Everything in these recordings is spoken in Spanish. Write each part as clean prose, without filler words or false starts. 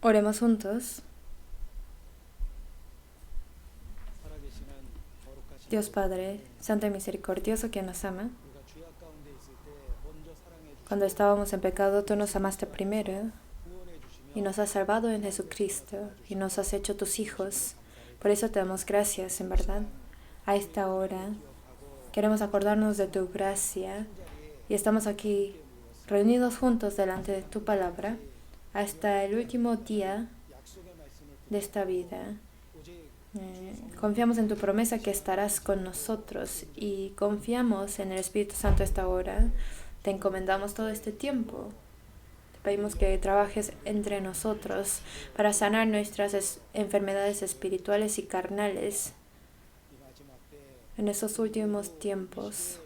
Oremos juntos. Dios Padre, Santo y Misericordioso que nos ama, cuando estábamos en pecado, tú nos amaste primero y nos has salvado en Jesucristo y nos has hecho tus hijos. Por eso te damos gracias, en verdad. A esta hora queremos acordarnos de tu gracia y estamos aquí reunidos juntos delante de tu palabra hasta el último día de esta vida. Confiamos en tu promesa que estarás con nosotros y confiamos en el Espíritu Santo a esta hora. Te encomendamos todo este tiempo. Te pedimos que trabajes entre nosotros para sanar nuestras enfermedades espirituales y carnales en esos últimos tiempos.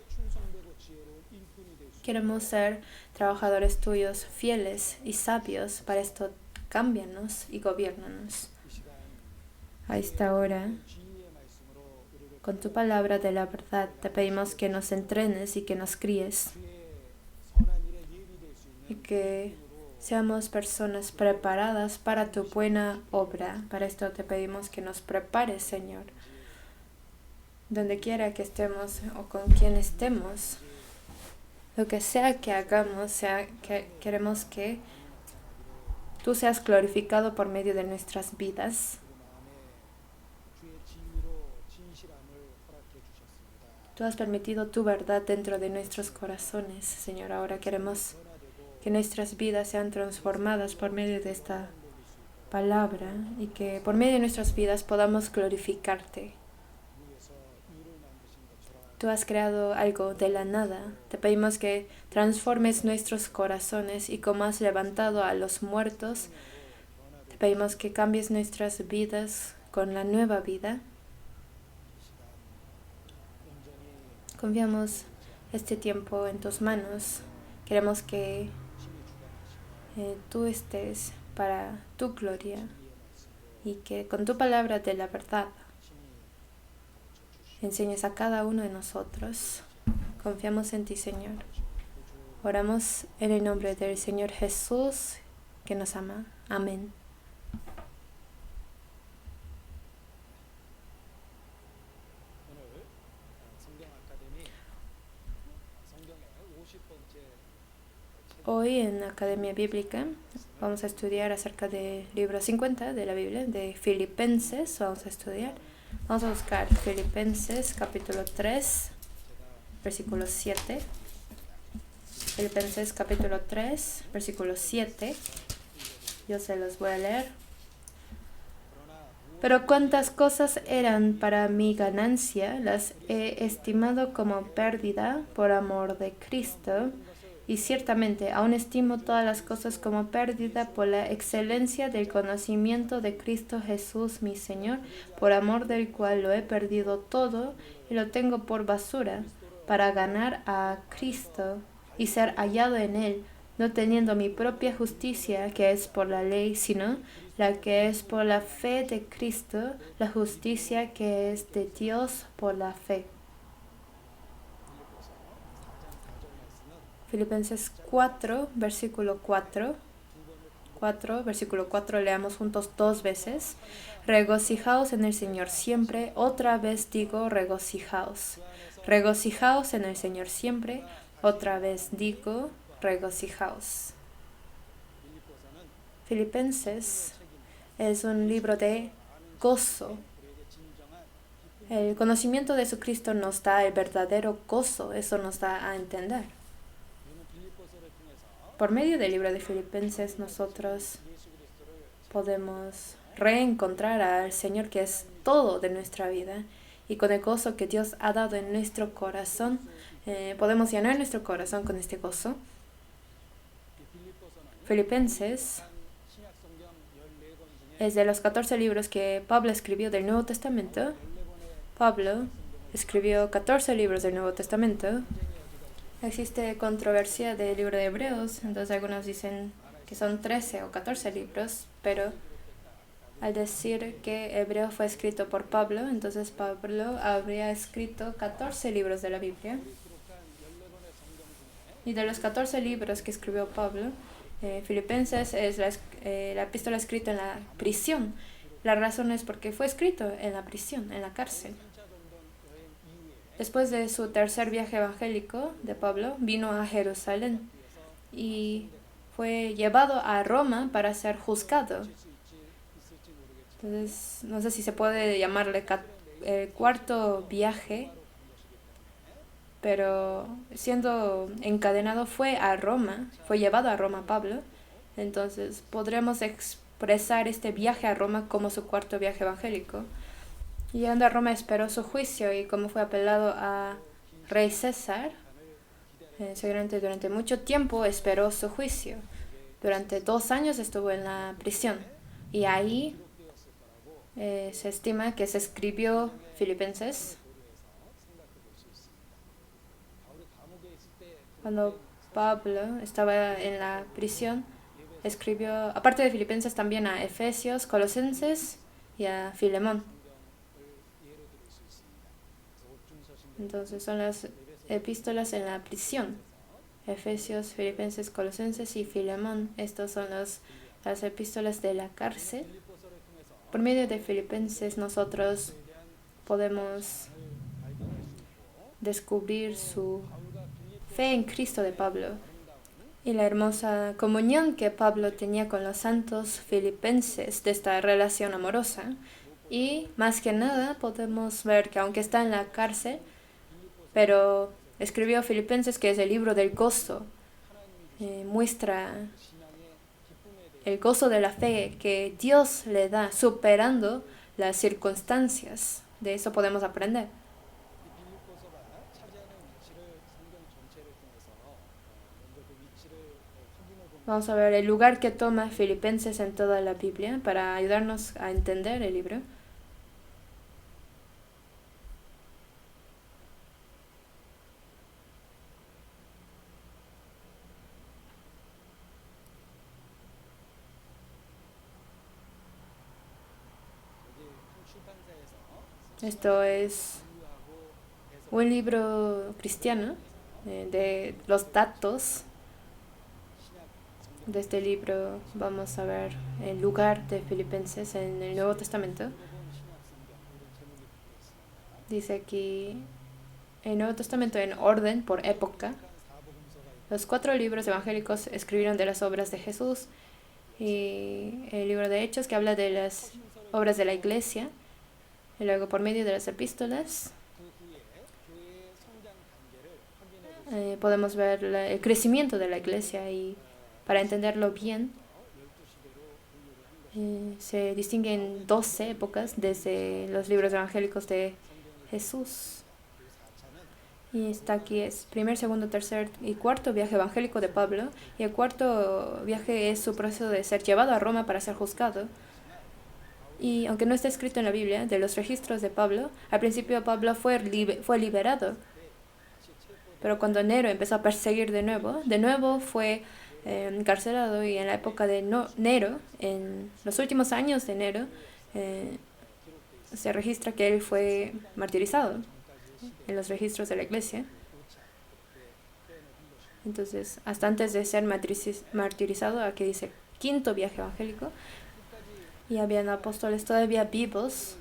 Queremos ser trabajadores tuyos, fieles y sabios. Para esto, cámbianos y gobiérnanos. A esta hora, con tu palabra de la verdad, te pedimos que nos entrenes y que nos críes. Y que seamos personas preparadas para tu buena obra. Para esto te pedimos que nos prepares, Señor. Donde quiera que estemos o con quien estemos, lo que sea que hagamos, queremos que tú seas glorificado por medio de nuestras vidas. Tú has permitido tu verdad dentro de nuestros corazones, Señor. Ahora queremos que nuestras vidas sean transformadas por medio de esta palabra y que por medio de nuestras vidas podamos glorificarte. Tú has creado algo de la nada. Te pedimos que transformes nuestros corazones y como has levantado a los muertos, te pedimos que cambies nuestras vidas con la nueva vida. Confiamos este tiempo en tus manos. Queremos que tú estés para tu gloria y que con tu palabra de la verdad enseñes a cada uno de nosotros. Confiamos en ti, Señor. Oramos en el nombre del Señor Jesús, que nos ama. Amén. Hoy en Academia Bíblica vamos a estudiar acerca del libro 50 de la Biblia, de Filipenses. Vamos a buscar Filipenses capítulo 3, versículo 7. Filipenses capítulo 3, versículo 7. Yo se los voy a leer. Pero cuantas cosas eran para mi ganancia, las he estimado como pérdida por amor de Cristo. Y ciertamente aún estimo todas las cosas como pérdida por la excelencia del conocimiento de Cristo Jesús mi Señor, por amor del cual lo he perdido todo y lo tengo por basura, para ganar a Cristo y ser hallado en Él, no teniendo mi propia justicia que es por la ley, sino la que es por la fe de Cristo, la justicia que es de Dios por la fe. Filipenses 4, versículo 4. Versículo 4, leamos juntos 2 veces. Regocijaos en el Señor siempre. Otra vez digo, regocijaos. Regocijaos en el Señor siempre. Otra vez digo, regocijaos. Filipenses es un libro de gozo. El conocimiento de Jesucristo nos da el verdadero gozo. Eso nos da a entender. Por medio del libro de Filipenses nosotros podemos reencontrar al Señor, que es todo de nuestra vida, y con el gozo que Dios ha dado en nuestro corazón podemos llenar nuestro corazón con este gozo. Filipenses es de los 14 libros que Pablo escribió del Nuevo Testamento. Pablo escribió 14 libros del Nuevo Testamento. Existe controversia del libro de Hebreos, entonces algunos dicen que son 13 o 14 libros, pero al decir que Hebreo fue escrito por Pablo, entonces Pablo habría escrito 14 libros de la Biblia. Y de los 14 libros que escribió Pablo, Filipenses es la epístola escrita en la prisión. La razón es porque fue escrito en la prisión, en la cárcel. Después de su tercer viaje evangélico de Pablo, vino a Jerusalén y fue llevado a Roma para ser juzgado. Entonces, no sé si se puede llamarle el cuarto viaje, pero siendo encadenado fue llevado a Roma Pablo. Entonces, podremos expresar este viaje a Roma como su cuarto viaje evangélico. Llegando a Roma esperó su juicio y como fue apelado a Rey César, seguramente durante mucho tiempo esperó su juicio. Durante 2 años estuvo en la prisión y ahí se estima que se escribió Filipenses. Cuando Pablo estaba en la prisión, escribió, aparte de Filipenses, también a Efesios, Colosenses y a Filemón. Entonces son las epístolas en la prisión. Efesios, Filipenses, Colosenses y Filemón. Estas son las epístolas de la cárcel. Por medio de Filipenses nosotros podemos descubrir su fe en Cristo de Pablo y la hermosa comunión que Pablo tenía con los santos filipenses de esta relación amorosa. Y más que nada podemos ver que aunque está en la cárcel, pero escribió Filipenses, que es el libro del gozo. Muestra el gozo de la fe que Dios le da superando las circunstancias. De eso podemos aprender. Vamos a ver el lugar que toma Filipenses en toda la Biblia para ayudarnos a entender el libro. Esto es un libro cristiano de los datos de este libro. Vamos a ver el lugar de Filipenses en el Nuevo Testamento. Dice aquí el Nuevo Testamento en orden por época. Los 4 libros evangélicos escribieron de las obras de Jesús, y el libro de Hechos, que habla de las obras de la iglesia, y luego por medio de las epístolas podemos ver el crecimiento de la iglesia, y para entenderlo bien se distinguen 12 épocas desde los libros evangélicos de Jesús. Y está aquí es primer, segundo, tercer y cuarto viaje evangélico de Pablo. Y el cuarto viaje es su proceso de ser llevado a Roma para ser juzgado. Y aunque no está escrito en la Biblia, de los registros de Pablo, al principio Pablo fue liberado. Pero cuando Nero empezó a perseguir de nuevo fue encarcelado. Y en la época de Nero, en los últimos años de Nero, se registra que él fue martirizado en los registros de la iglesia. Entonces, hasta antes de ser martirizado, aquí dice quinto viaje evangélico, y habían apóstoles todavía vivos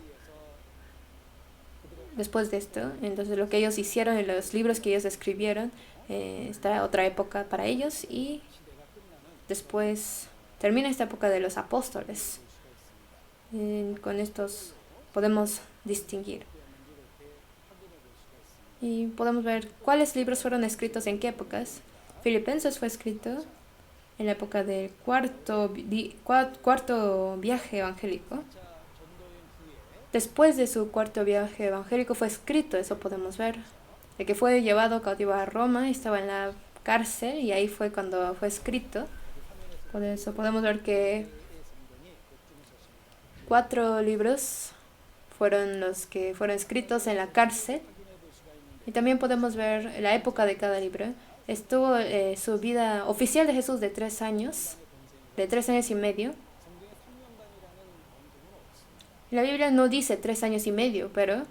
después de esto. Entonces, lo que ellos hicieron en los libros que ellos escribieron, está otra época para ellos, y después termina esta época de los apóstoles. Con estos podemos distinguir. Y podemos ver cuáles libros fueron escritos en qué épocas. Filipenses fue escrito en la época del cuarto viaje evangélico. Después de su cuarto viaje evangélico fue escrito, eso podemos ver, de que fue llevado cautivo a Roma, estaba en la cárcel, y ahí fue cuando fue escrito. Por eso podemos ver que 4 libros fueron los que fueron escritos en la cárcel. Y también podemos ver la época de cada libro. Estuvo su vida oficial de Jesús de 3 años, de 3 años y medio. La Biblia no dice 3 años y medio, pero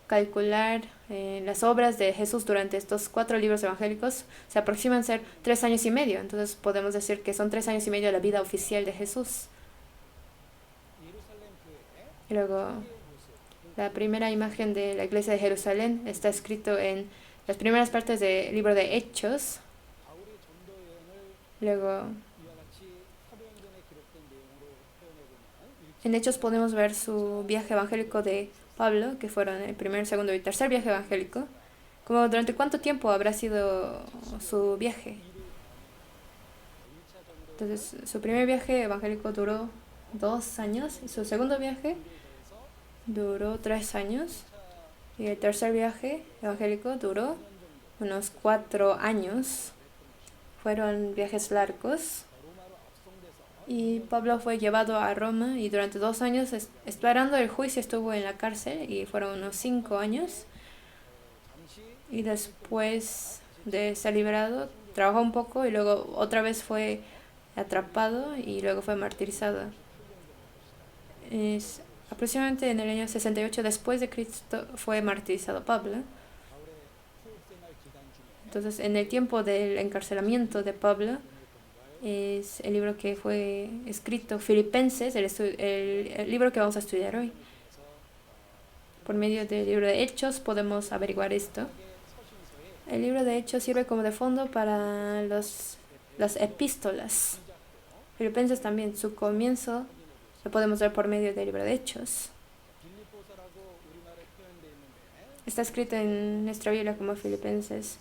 calcular las obras de Jesús durante estos 4 libros evangélicos, se aproximan a ser 3 años y medio. Entonces podemos decir que son 3 años y medio de la vida oficial de Jesús. Y luego, la primera imagen de la iglesia de Jerusalén está escrito en las primeras partes del libro de Hechos. Luego, en Hechos podemos ver su viaje evangélico de Pablo, que fueron el primer, segundo y tercer viaje evangélico. Como durante cuánto tiempo habrá sido su viaje. Entonces, su primer viaje evangélico duró 2 años, y su segundo viaje duró 3 años, y el tercer viaje evangélico duró unos 4 años. Fueron viajes largos. Y Pablo fue llevado a Roma y durante 2 años, esperando el juicio, estuvo en la cárcel y fueron unos 5 años. Y después de ser liberado, trabajó un poco y luego otra vez fue atrapado y luego fue martirizado. Es aproximadamente en el año 68 después de Cristo fue martirizado Pablo. Entonces, en el tiempo del encarcelamiento de Pablo, es el libro que fue escrito, Filipenses, el libro que vamos a estudiar hoy. Por medio del libro de Hechos podemos averiguar esto. El libro de Hechos sirve como de fondo para las epístolas. Filipenses también, su comienzo lo podemos ver por medio del libro de Hechos. Está escrito en nuestra Biblia como Filipenses.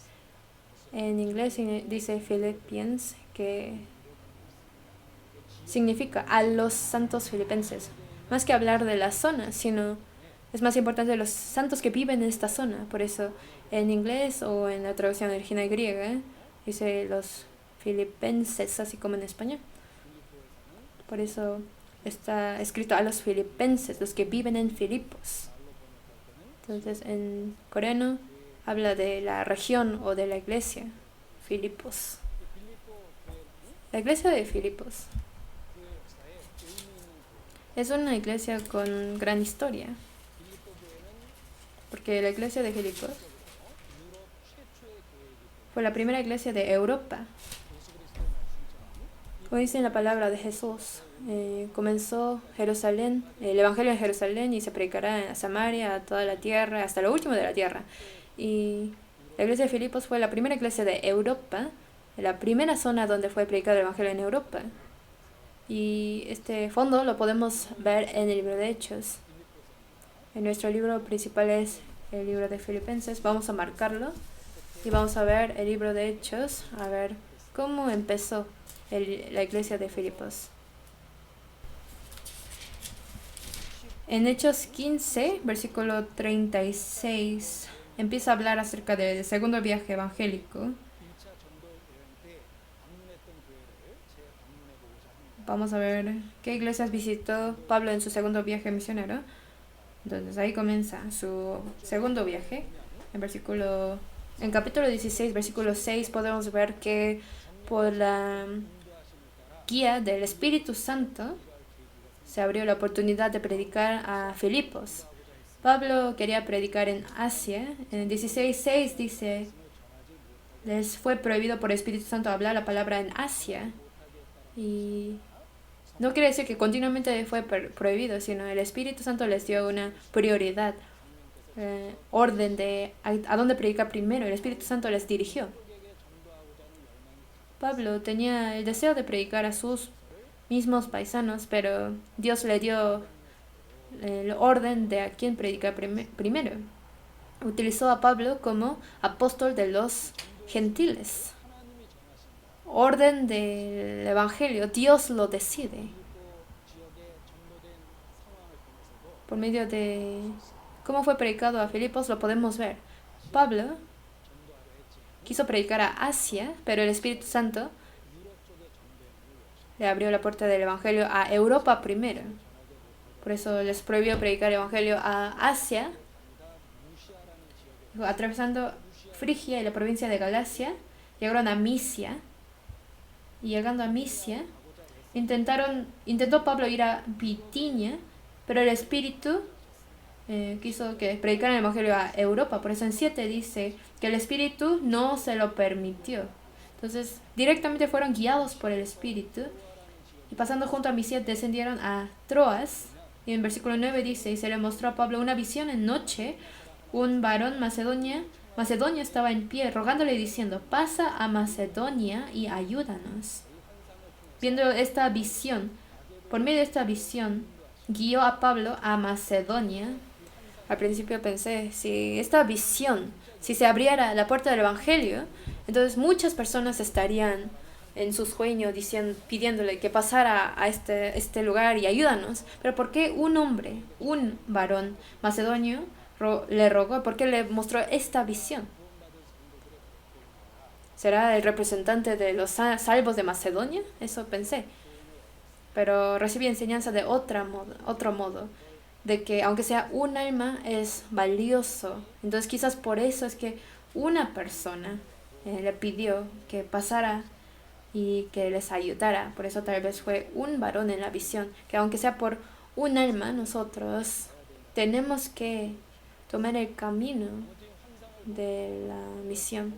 En inglés dice Philippians, que significa a los santos filipenses. Más que hablar de la zona, sino es más importante los santos que viven en esta zona. Por eso en inglés o en la traducción original griega dice los filipenses, así como en español. Por eso está escrito a los filipenses, los que viven en Filipos. Entonces en coreano habla de la región o de la iglesia, Filipos. La iglesia de Filipos es una iglesia con gran historia, porque la iglesia de Filipos fue la primera iglesia de Europa. Como dice en la palabra de Jesús, comenzó Jerusalén, el evangelio de Jerusalén, y se predicará en Samaria, a toda la tierra, hasta lo último de la tierra. Y la iglesia de Filipos fue la primera iglesia de Europa, la primera zona donde fue predicado el evangelio en Europa. Y este fondo lo podemos ver en el libro de Hechos. En nuestro libro principal es el libro de Filipenses. Vamos a marcarlo y vamos a ver el libro de Hechos, a ver cómo empezó la iglesia de Filipos. En Hechos 15, versículo 36, empieza a hablar acerca del segundo viaje evangélico. Vamos a ver qué iglesias visitó Pablo en su segundo viaje misionero. Entonces ahí comienza su segundo viaje. En capítulo 16, versículo 6, podemos ver que por la guía del Espíritu Santo se abrió la oportunidad de predicar a Filipos. Pablo quería predicar en Asia. En el 16:6 dice: les fue prohibido por el Espíritu Santo hablar la palabra en Asia. Y no quiere decir que continuamente fue prohibido, sino el Espíritu Santo les dio una prioridad, orden de a dónde predicar primero. El Espíritu Santo les dirigió. Pablo tenía el deseo de predicar a sus mismos paisanos, pero Dios le dio el orden de a quién predicar primero. Utilizó a Pablo como apóstol de los gentiles. Orden del evangelio, Dios lo decide. Por medio de cómo fue predicado a Filipos lo podemos ver. Pablo quiso predicar a Asia, pero el Espíritu Santo le abrió la puerta del evangelio a Europa primero. Por eso les prohibió predicar el evangelio a Asia, atravesando Frigia y la provincia de Galacia. Llegaron a Misia. Y llegando a Misia, intentó Pablo ir a Bitinia, pero el Espíritu quiso que predicaran el Evangelio a Europa. Por eso en 7 dice que el Espíritu no se lo permitió. Entonces directamente fueron guiados por el Espíritu. Y pasando junto a Misiet descendieron a Troas. Y en versículo 9 dice, y se le mostró a Pablo una visión en noche. Un varón Macedonia estaba en pie, rogándole y diciendo, pasa a Macedonia y ayúdanos. Viendo esta visión, por medio de esta visión, guió a Pablo a Macedonia. Al principio pensé, si esta visión, si se abriera la puerta del Evangelio, entonces muchas personas estarían en su sueño pidiéndole que pasara a este lugar y ayúdanos. Pero ¿por qué un hombre, un varón macedonio, le rogó? ¿Por qué le mostró esta visión? ¿Será el representante de los salvos de Macedonia? Eso pensé. Pero recibí enseñanza de otro modo, de que aunque sea un alma es valioso. Entonces quizás por eso es que una persona le pidió que pasara y que les ayudara. Por eso tal vez fue un varón en la visión, que aunque sea por un alma, nosotros tenemos que tomar el camino de la misión.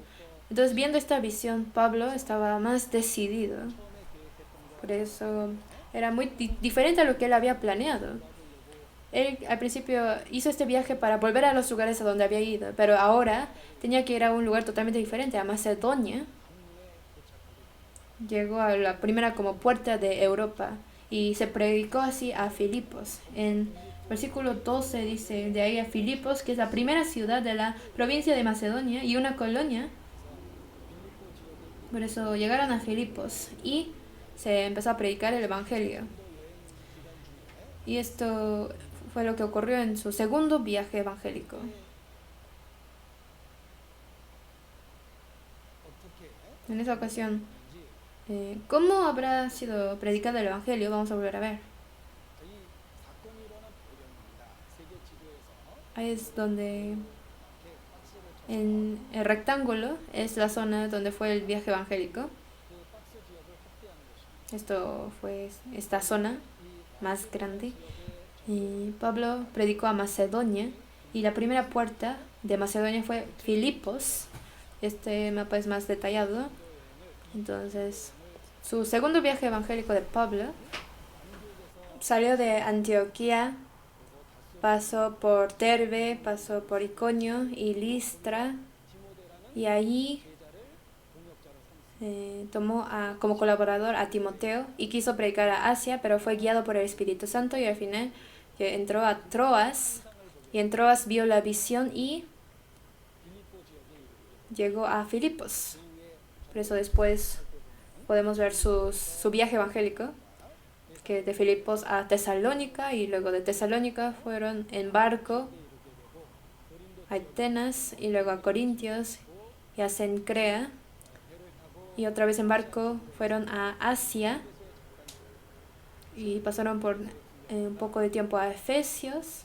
Entonces, viendo esta visión, Pablo estaba más decidido. Por eso era muy diferente a lo que él había planeado. Él al principio hizo este viaje para volver a los lugares a donde había ido, pero ahora tenía que ir a un lugar totalmente diferente, a Macedonia. Llegó a la primera como puerta de Europa y se predicó así a Filipos. En versículo 12 dice, de ahí a Filipos, que es la primera ciudad de la provincia de Macedonia y una colonia. Por eso llegaron a Filipos y se empezó a predicar el Evangelio. Y esto fue lo que ocurrió en su segundo viaje evangélico. En esa ocasión, ¿cómo habrá sido predicado el Evangelio? Vamos a volver a ver. Ahí es donde en el rectángulo es la zona donde fue el viaje evangélico. Esto fue esta zona más grande. Y Pablo predicó a Macedonia y la primera puerta de Macedonia fue Filipos. Este mapa es más detallado. Entonces, su segundo viaje evangélico de Pablo salió de Antioquía, pasó por Derbe, pasó por Iconio y Listra, y allí tomó como colaborador a Timoteo y quiso predicar a Asia, pero fue guiado por el Espíritu Santo y al final entró a Troas, y en Troas vio la visión y llegó a Filipos. Por eso después podemos ver su viaje evangélico, que de Filipos a Tesalónica, y luego de Tesalónica fueron en barco a Atenas y luego a Corintios y a Cencrea, y otra vez en barco fueron a Asia y pasaron por un poco de tiempo a Efesios,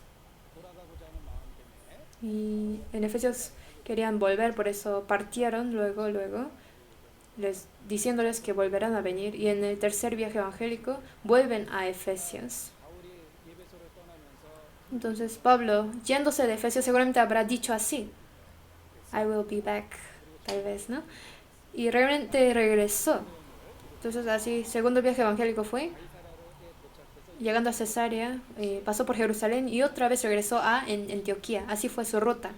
y en Efesios querían volver, por eso partieron luego diciéndoles que volverán a venir, y en el tercer viaje evangélico vuelven a Efesios. Entonces Pablo, yéndose de Efesios, seguramente habrá dicho así, I will be back, tal vez, ¿no? Y realmente regresó. Entonces así, segundo viaje evangélico fue, llegando a Cesarea, pasó por Jerusalén y otra vez regresó a Antioquía. Así fue su ruta.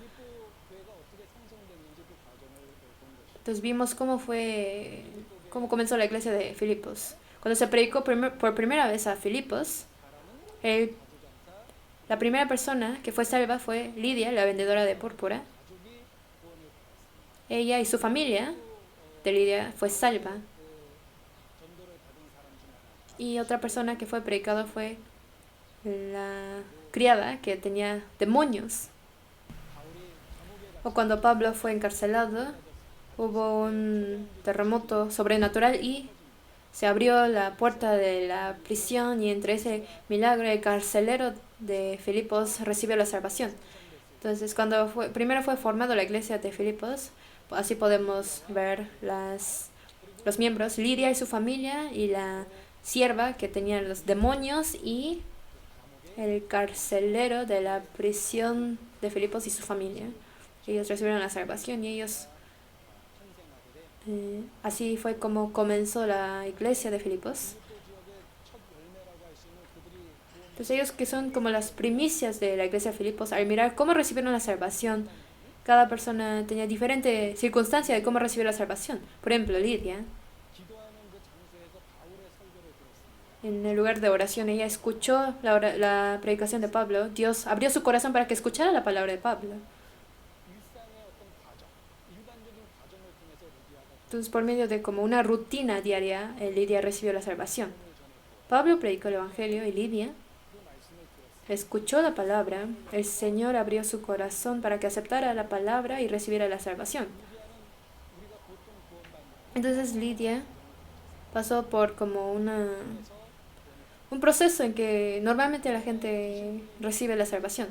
Entonces vimos cómo comenzó la iglesia de Filipos. Cuando se predicó por primera vez a Filipos, la primera persona que fue salva fue Lidia, la vendedora de púrpura. Ella y su familia de Lidia fue salva. Y otra persona que fue predicado fue la criada que tenía demonios. O cuando Pablo fue encarcelado, hubo un terremoto sobrenatural y se abrió la puerta de la prisión, y entre ese milagro el carcelero de Filipos recibió la salvación. Entonces cuando primero fue formado la iglesia de Filipos, así podemos ver los miembros, Lidia y su familia, y la sierva que tenía los demonios, y el carcelero de la prisión de Filipos y su familia. Ellos recibieron la salvación y ellos así fue como comenzó la iglesia de Filipos. Entonces ellos que son como las primicias de la iglesia de Filipos, al mirar cómo recibieron la salvación, cada persona tenía diferente circunstancia de cómo recibir la salvación. Por ejemplo, Lidia, en el lugar de oración, ella escuchó la predicación de Pablo. Dios abrió su corazón para que escuchara la palabra de Pablo. Entonces, por medio de como una rutina diaria, Lidia recibió la salvación. Pablo predicó el Evangelio y Lidia escuchó la palabra. El Señor abrió su corazón para que aceptara la palabra y recibiera la salvación. Entonces Lidia pasó por como un proceso en que normalmente la gente recibe la salvación.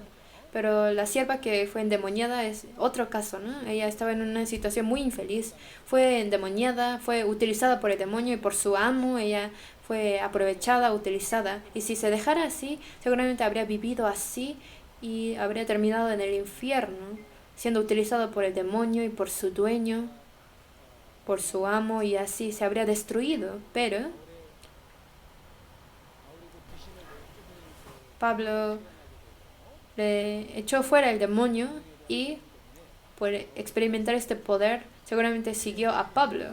Pero la sierva que fue endemoniada es otro caso, ¿no? Ella estaba en una situación muy infeliz. Fue endemoniada, fue utilizada por el demonio y por su amo. Ella fue aprovechada, utilizada. Y si se dejara así, seguramente habría vivido así y habría terminado en el infierno, siendo utilizado por el demonio y por su dueño, por su amo, y así se habría destruido. Pero Pablo le echó fuera el demonio y por experimentar este poder seguramente siguió a Pablo.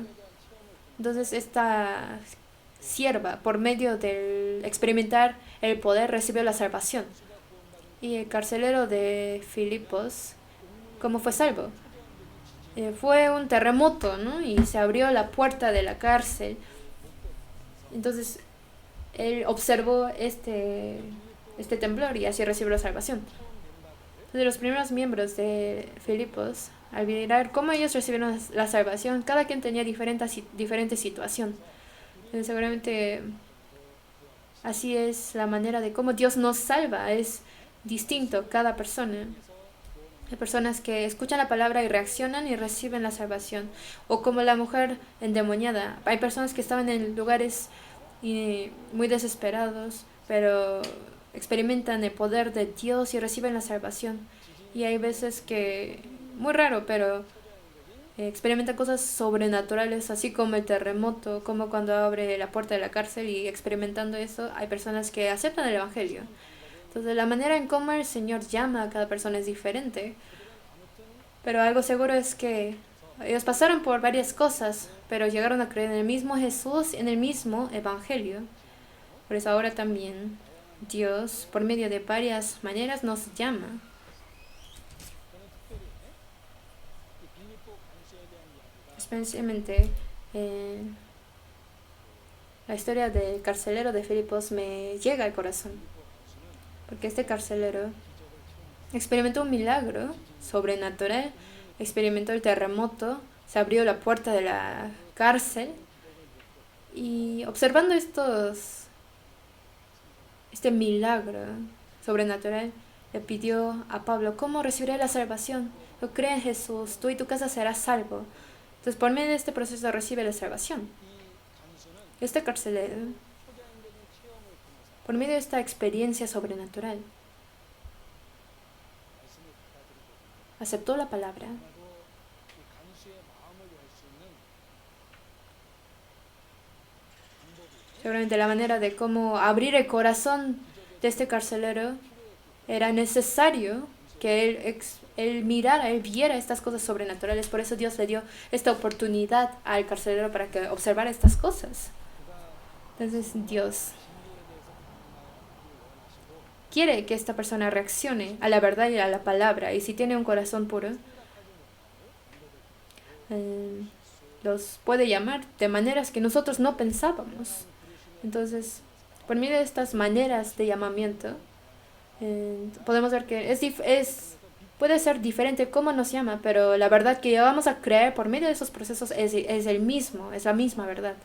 Entonces esta sierva, por medio del experimentar el poder, recibió la salvación. Y el carcelero de Filipos, ¿cómo fue salvo? Fue un terremoto, ¿no? Y se abrió la puerta de la cárcel. Entonces él observó este temblor y así recibió la salvación. Entonces los primeros miembros de Filipos, al mirar cómo ellos recibieron la salvación, cada quien tenía diferente situación. Entonces seguramente así es la manera de cómo Dios nos salva, es distinto cada persona. Hay personas que escuchan la palabra y reaccionan y reciben la salvación. O como la mujer endemoniada, hay personas que estaban en lugares muy desesperados, pero experimentan el poder de Dios y reciben la salvación. Y hay veces que, muy raro, pero experimentan cosas sobrenaturales, así como el terremoto, como cuando abre la puerta de la cárcel, y experimentando eso hay personas que aceptan el Evangelio. Entonces la manera en cómo el Señor llama a cada persona es diferente. Pero algo seguro es que ellos pasaron por varias cosas, pero llegaron a creer en el mismo Jesús, en el mismo Evangelio. Por eso ahora también Dios, por medio de varias maneras, nos llama. Especialmente la historia del carcelero de Filipos me llega al corazón. Porque este carcelero experimentó un milagro sobrenatural, experimentó el terremoto, se abrió la puerta de la cárcel y observando este milagro sobrenatural, le pidió a Pablo: ¿cómo recibiré la salvación? Yo creo en Jesús, tú y tu casa serás salvo. Entonces por medio de este proceso recibe la salvación. Este carcelero, por medio de esta experiencia sobrenatural, aceptó la palabra. Seguramente la manera de cómo abrir el corazón de este carcelero era necesario que él mirara, él viera estas cosas sobrenaturales. Por eso Dios le dio esta oportunidad al carcelero para que observara estas cosas. Entonces Dios quiere que esta persona reaccione a la verdad y a la palabra. Y si tiene un corazón puro, los puede llamar de maneras que nosotros no pensábamos. Entonces, por medio de estas maneras de llamamiento, podemos ver que puede ser diferente cómo nos llama, pero la verdad que vamos a creer por medio de esos procesos es la misma verdad.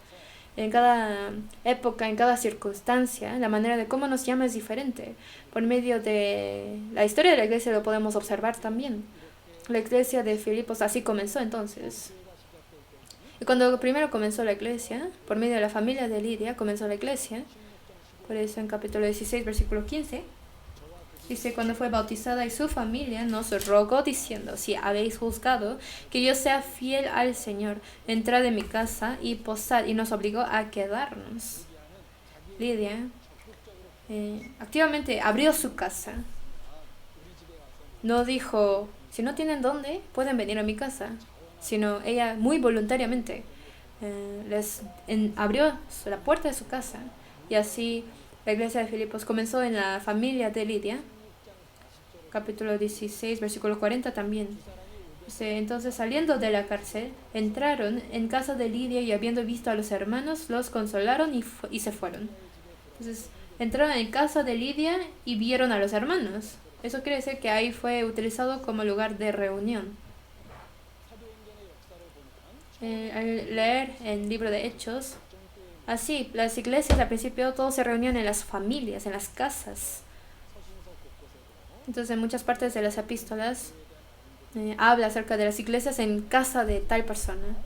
En cada época, en cada circunstancia, la manera de cómo nos llama es diferente. Por medio de la historia de la iglesia lo podemos observar también. La iglesia de Filipos así comenzó entonces. Y cuando primero comenzó la iglesia, por medio de la familia de Lidia, comenzó la iglesia. Por eso en capítulo 16, versículo 15, Dice, cuando fue bautizada y su familia nos rogó diciendo, si habéis juzgado que yo sea fiel al Señor, entrad en mi casa y posad, y nos obligó a quedarnos. Lidia activamente abrió su casa. No dijo, si no tienen dónde, pueden venir a mi casa, sino ella muy voluntariamente abrió la puerta de su casa. Y así la iglesia de Filipos comenzó en la familia de Lidia. Capítulo 16, versículo 40 también. Entonces, saliendo de la cárcel, entraron en casa de Lidia y habiendo visto a los hermanos, los consolaron y se fueron. Entonces, entraron en casa de Lidia y vieron a los hermanos. Eso quiere decir que ahí fue utilizado como lugar de reunión. Al leer el libro de Hechos, así, las iglesias al principio todos se reunían en las familias, en las casas. Entonces, en muchas partes de las epístolas habla acerca de las iglesias en casa de tal persona,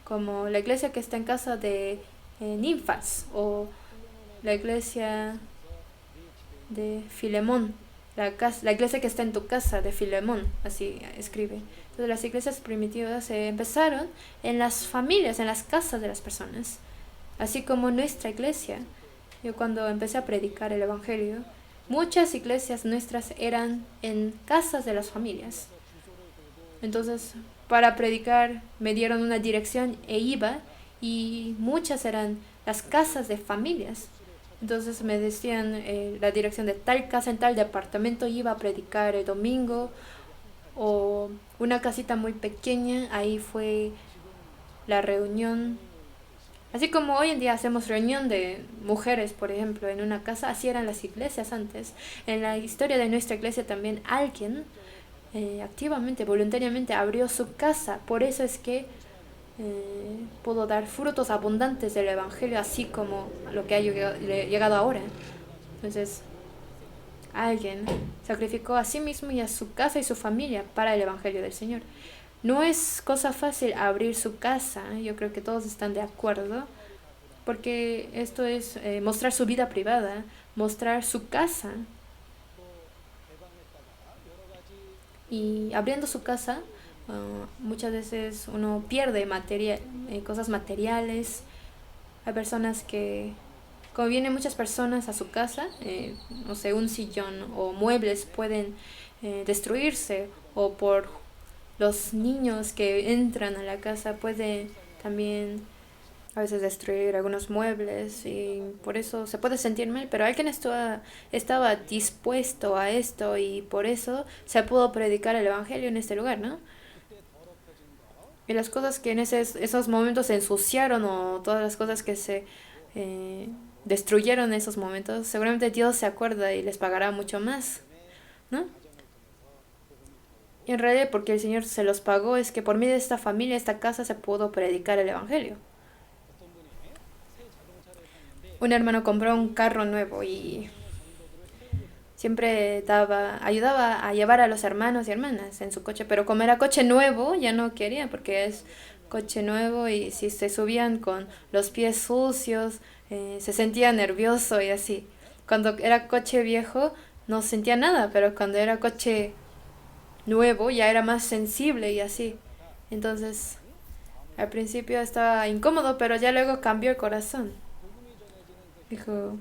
como la iglesia que está en casa de Ninfas, o la iglesia de Filemón, la iglesia que está en tu casa de Filemón, así escribe. Entonces, las iglesias primitivas empezaron en las familias, en las casas de las personas, así como nuestra iglesia. Yo cuando empecé a predicar el evangelio, muchas iglesias nuestras eran en casas de las familias. Entonces, para predicar me dieron una dirección e iba, y muchas eran las casas de familias. Entonces me decían la dirección de tal casa en tal departamento, iba a predicar el domingo, o una casita muy pequeña, ahí fue la reunión. Así como hoy en día hacemos reunión de mujeres, por ejemplo, en una casa, así eran las iglesias antes. En la historia de nuestra iglesia también alguien activamente, voluntariamente abrió su casa. Por eso es que pudo dar frutos abundantes del evangelio, así como lo que ha llegado ahora. Entonces, alguien sacrificó a sí mismo y a su casa y su familia para el evangelio del Señor. No es cosa fácil abrir su casa, yo creo que todos están de acuerdo, porque esto es mostrar su vida privada, mostrar su casa. Y abriendo su casa, muchas veces uno pierde cosas materiales. Hay personas que, como vienen muchas personas a su casa, no sé, un sillón o muebles pueden destruirse, o por los niños que entran a la casa pueden también a veces destruir algunos muebles, y por eso se puede sentir mal, pero alguien estaba dispuesto a esto, y por eso se pudo predicar el evangelio en este lugar, ¿no? Y las cosas que en esos momentos se ensuciaron, o todas las cosas que se destruyeron en esos momentos, seguramente Dios se acuerda y les pagará mucho más, ¿no? Y en realidad, porque el Señor se los pagó, es que por medio de esta familia, esta casa, se pudo predicar el evangelio. Un hermano compró un carro nuevo y siempre ayudaba a llevar a los hermanos y hermanas en su coche, pero como era coche nuevo, ya no quería, porque es coche nuevo, y si se subían con los pies sucios, se sentía nervioso y así. Cuando era coche viejo no sentía nada, pero cuando era coche nuevo ya era más sensible y así. Entonces, al principio estaba incómodo, pero ya luego cambió el corazón. Dijo,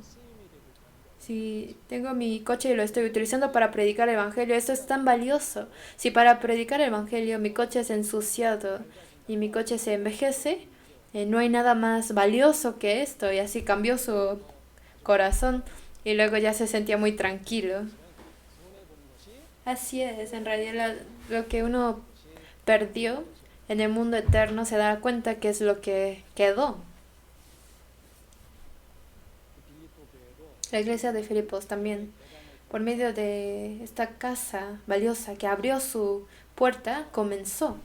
si tengo mi coche y lo estoy utilizando para predicar el evangelio, esto es tan valioso. Si para predicar el evangelio mi coche es ensuciado y mi coche se envejece, no hay nada más valioso que esto. Y así cambió su corazón, y luego ya se sentía muy tranquilo. Así es, en realidad lo que uno perdió en el mundo eterno, se da cuenta que es lo que quedó. La iglesia de Filipos también, por medio de esta casa valiosa que abrió su puerta, comenzó.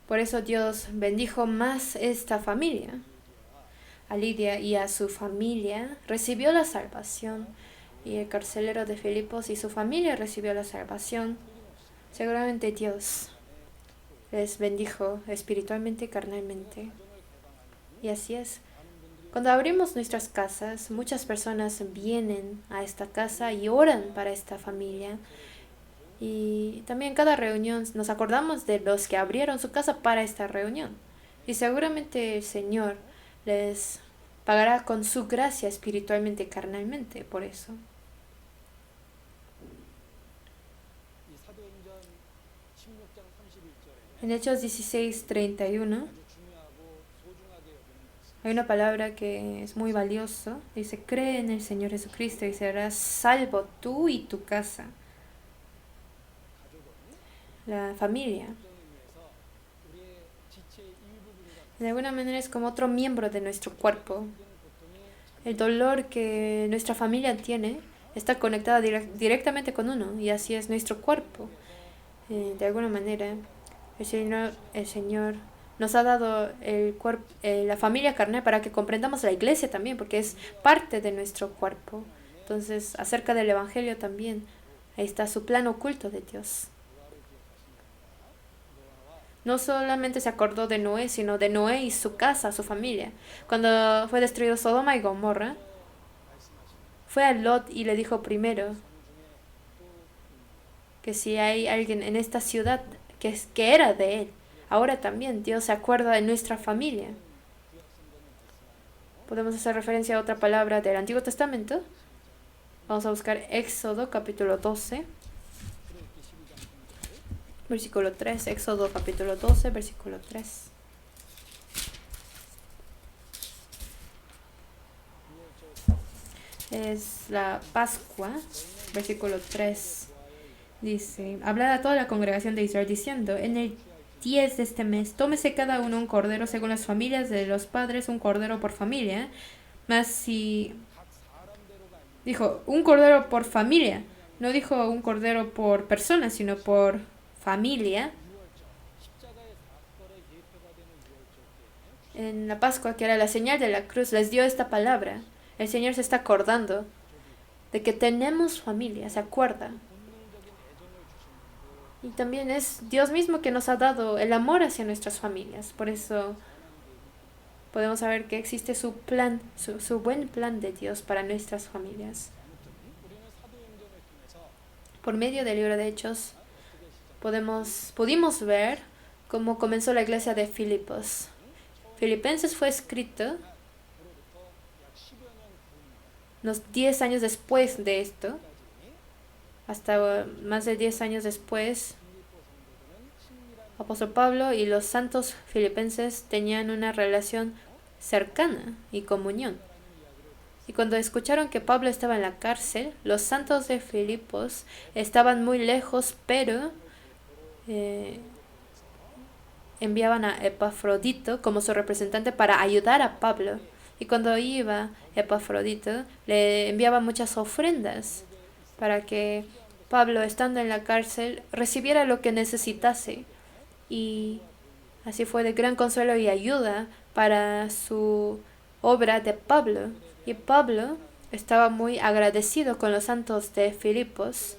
Por eso Dios bendijo más esta familia. A Lidia y a su familia recibió la salvación, y el carcelero de Filipos y su familia recibió la salvación. Seguramente Dios les bendijo espiritualmente y carnalmente. Y así es. Cuando abrimos nuestras casas, muchas personas vienen a esta casa y oran para esta familia. Y también en cada reunión nos acordamos de los que abrieron su casa para esta reunión. Y seguramente el Señor les pagará con su gracia espiritualmente y carnalmente por eso. En Hechos 16:31 hay una palabra que es muy valiosa. Dice, cree en el Señor Jesucristo y serás salvo tú y tu casa. La familia. De alguna manera es como otro miembro de nuestro cuerpo. El dolor que nuestra familia tiene está conectado directamente con uno, y así es nuestro cuerpo. De alguna manera, el Señor nos ha dado la familia carnal para que comprendamos la iglesia también, porque es parte de nuestro cuerpo. Entonces, acerca del Evangelio también, ahí está su plan oculto de Dios. No solamente se acordó de Noé, sino de Noé y su casa, su familia. Cuando fue destruido Sodoma y Gomorra, fue a Lot y le dijo primero que si hay alguien en esta ciudad que era de él, ahora también Dios se acuerda de nuestra familia. Podemos hacer referencia a otra palabra del Antiguo Testamento. Vamos a buscar Éxodo capítulo 12. Versículo 3, Éxodo capítulo 12, versículo 3. Es la Pascua, versículo 3. Dice, hablad a toda la congregación de Israel diciendo, en el 10 de este mes, tómese cada uno un cordero según las familias de los padres, un cordero por familia. Mas si... Dijo, un cordero por familia. No dijo un cordero por persona, sino por familia. En la Pascua, que era la señal de la cruz, les dio esta palabra. El Señor se está acordando de que tenemos familia, se acuerda. Y también es Dios mismo que nos ha dado el amor hacia nuestras familias. Por eso podemos saber que existe su plan, su buen plan de Dios para nuestras familias. Por medio del libro de Hechos, pudimos ver cómo comenzó la iglesia de Filipos. Filipenses fue escrito unos 10 años después de esto. Hasta más de 10 años después, Apóstol Pablo y los santos filipenses tenían una relación cercana y comunión. Y cuando escucharon que Pablo estaba en la cárcel, los santos de Filipos estaban muy lejos, pero enviaban a Epafrodito como su representante para ayudar a Pablo. Y cuando iba Epafrodito, le enviaba muchas ofrendas para que Pablo, estando en la cárcel, recibiera lo que necesitase. Y así fue de gran consuelo y ayuda para su obra de Pablo. Y Pablo estaba muy agradecido con los santos de Filipos,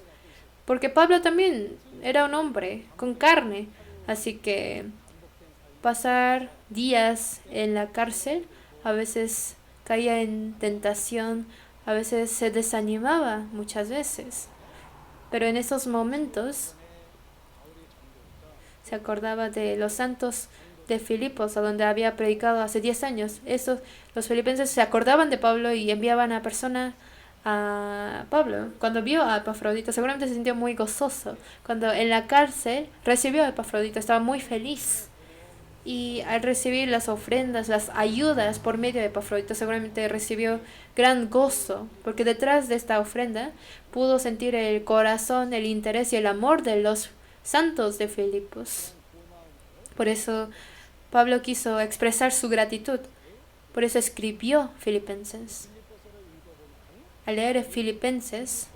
porque Pablo también era un hombre con carne. Así que pasar días en la cárcel, a veces caía en tentación, a veces se desanimaba muchas veces. Pero en esos momentos se acordaba de los santos de Filipos, a donde había predicado hace 10 años. Los filipenses se acordaban de Pablo y enviaban a personas a Pablo. Cuando vio a Epafrodito, seguramente se sintió muy gozoso. Cuando en la cárcel recibió a Epafrodito, estaba muy feliz. Y al recibir las ofrendas, las ayudas por medio de Epafrodito, seguramente recibió gran gozo, porque detrás de esta ofrenda pudo sentir el corazón, el interés y el amor de los santos de Filipos. Por eso Pablo quiso expresar su gratitud. Por eso escribió Filipenses. Al leer Filipenses,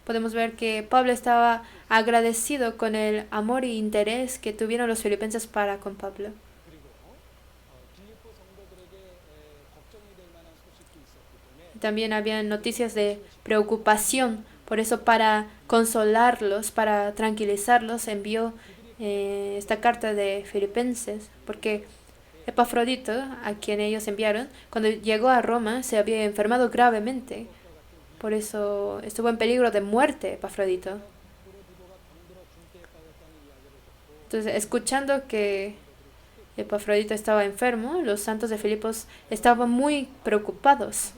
podemos ver que Pablo estaba agradecido con el amor e interés que tuvieron los filipenses para con Pablo. También había noticias de preocupación, por eso para consolarlos, para tranquilizarlos, envió esta carta de Filipenses, porque Epafrodito, a quien ellos enviaron, cuando llegó a Roma se había enfermado gravemente. Por eso estuvo en peligro de muerte Epafrodito. Entonces, escuchando que Epafrodito estaba enfermo, los santos de Filipos estaban muy preocupados.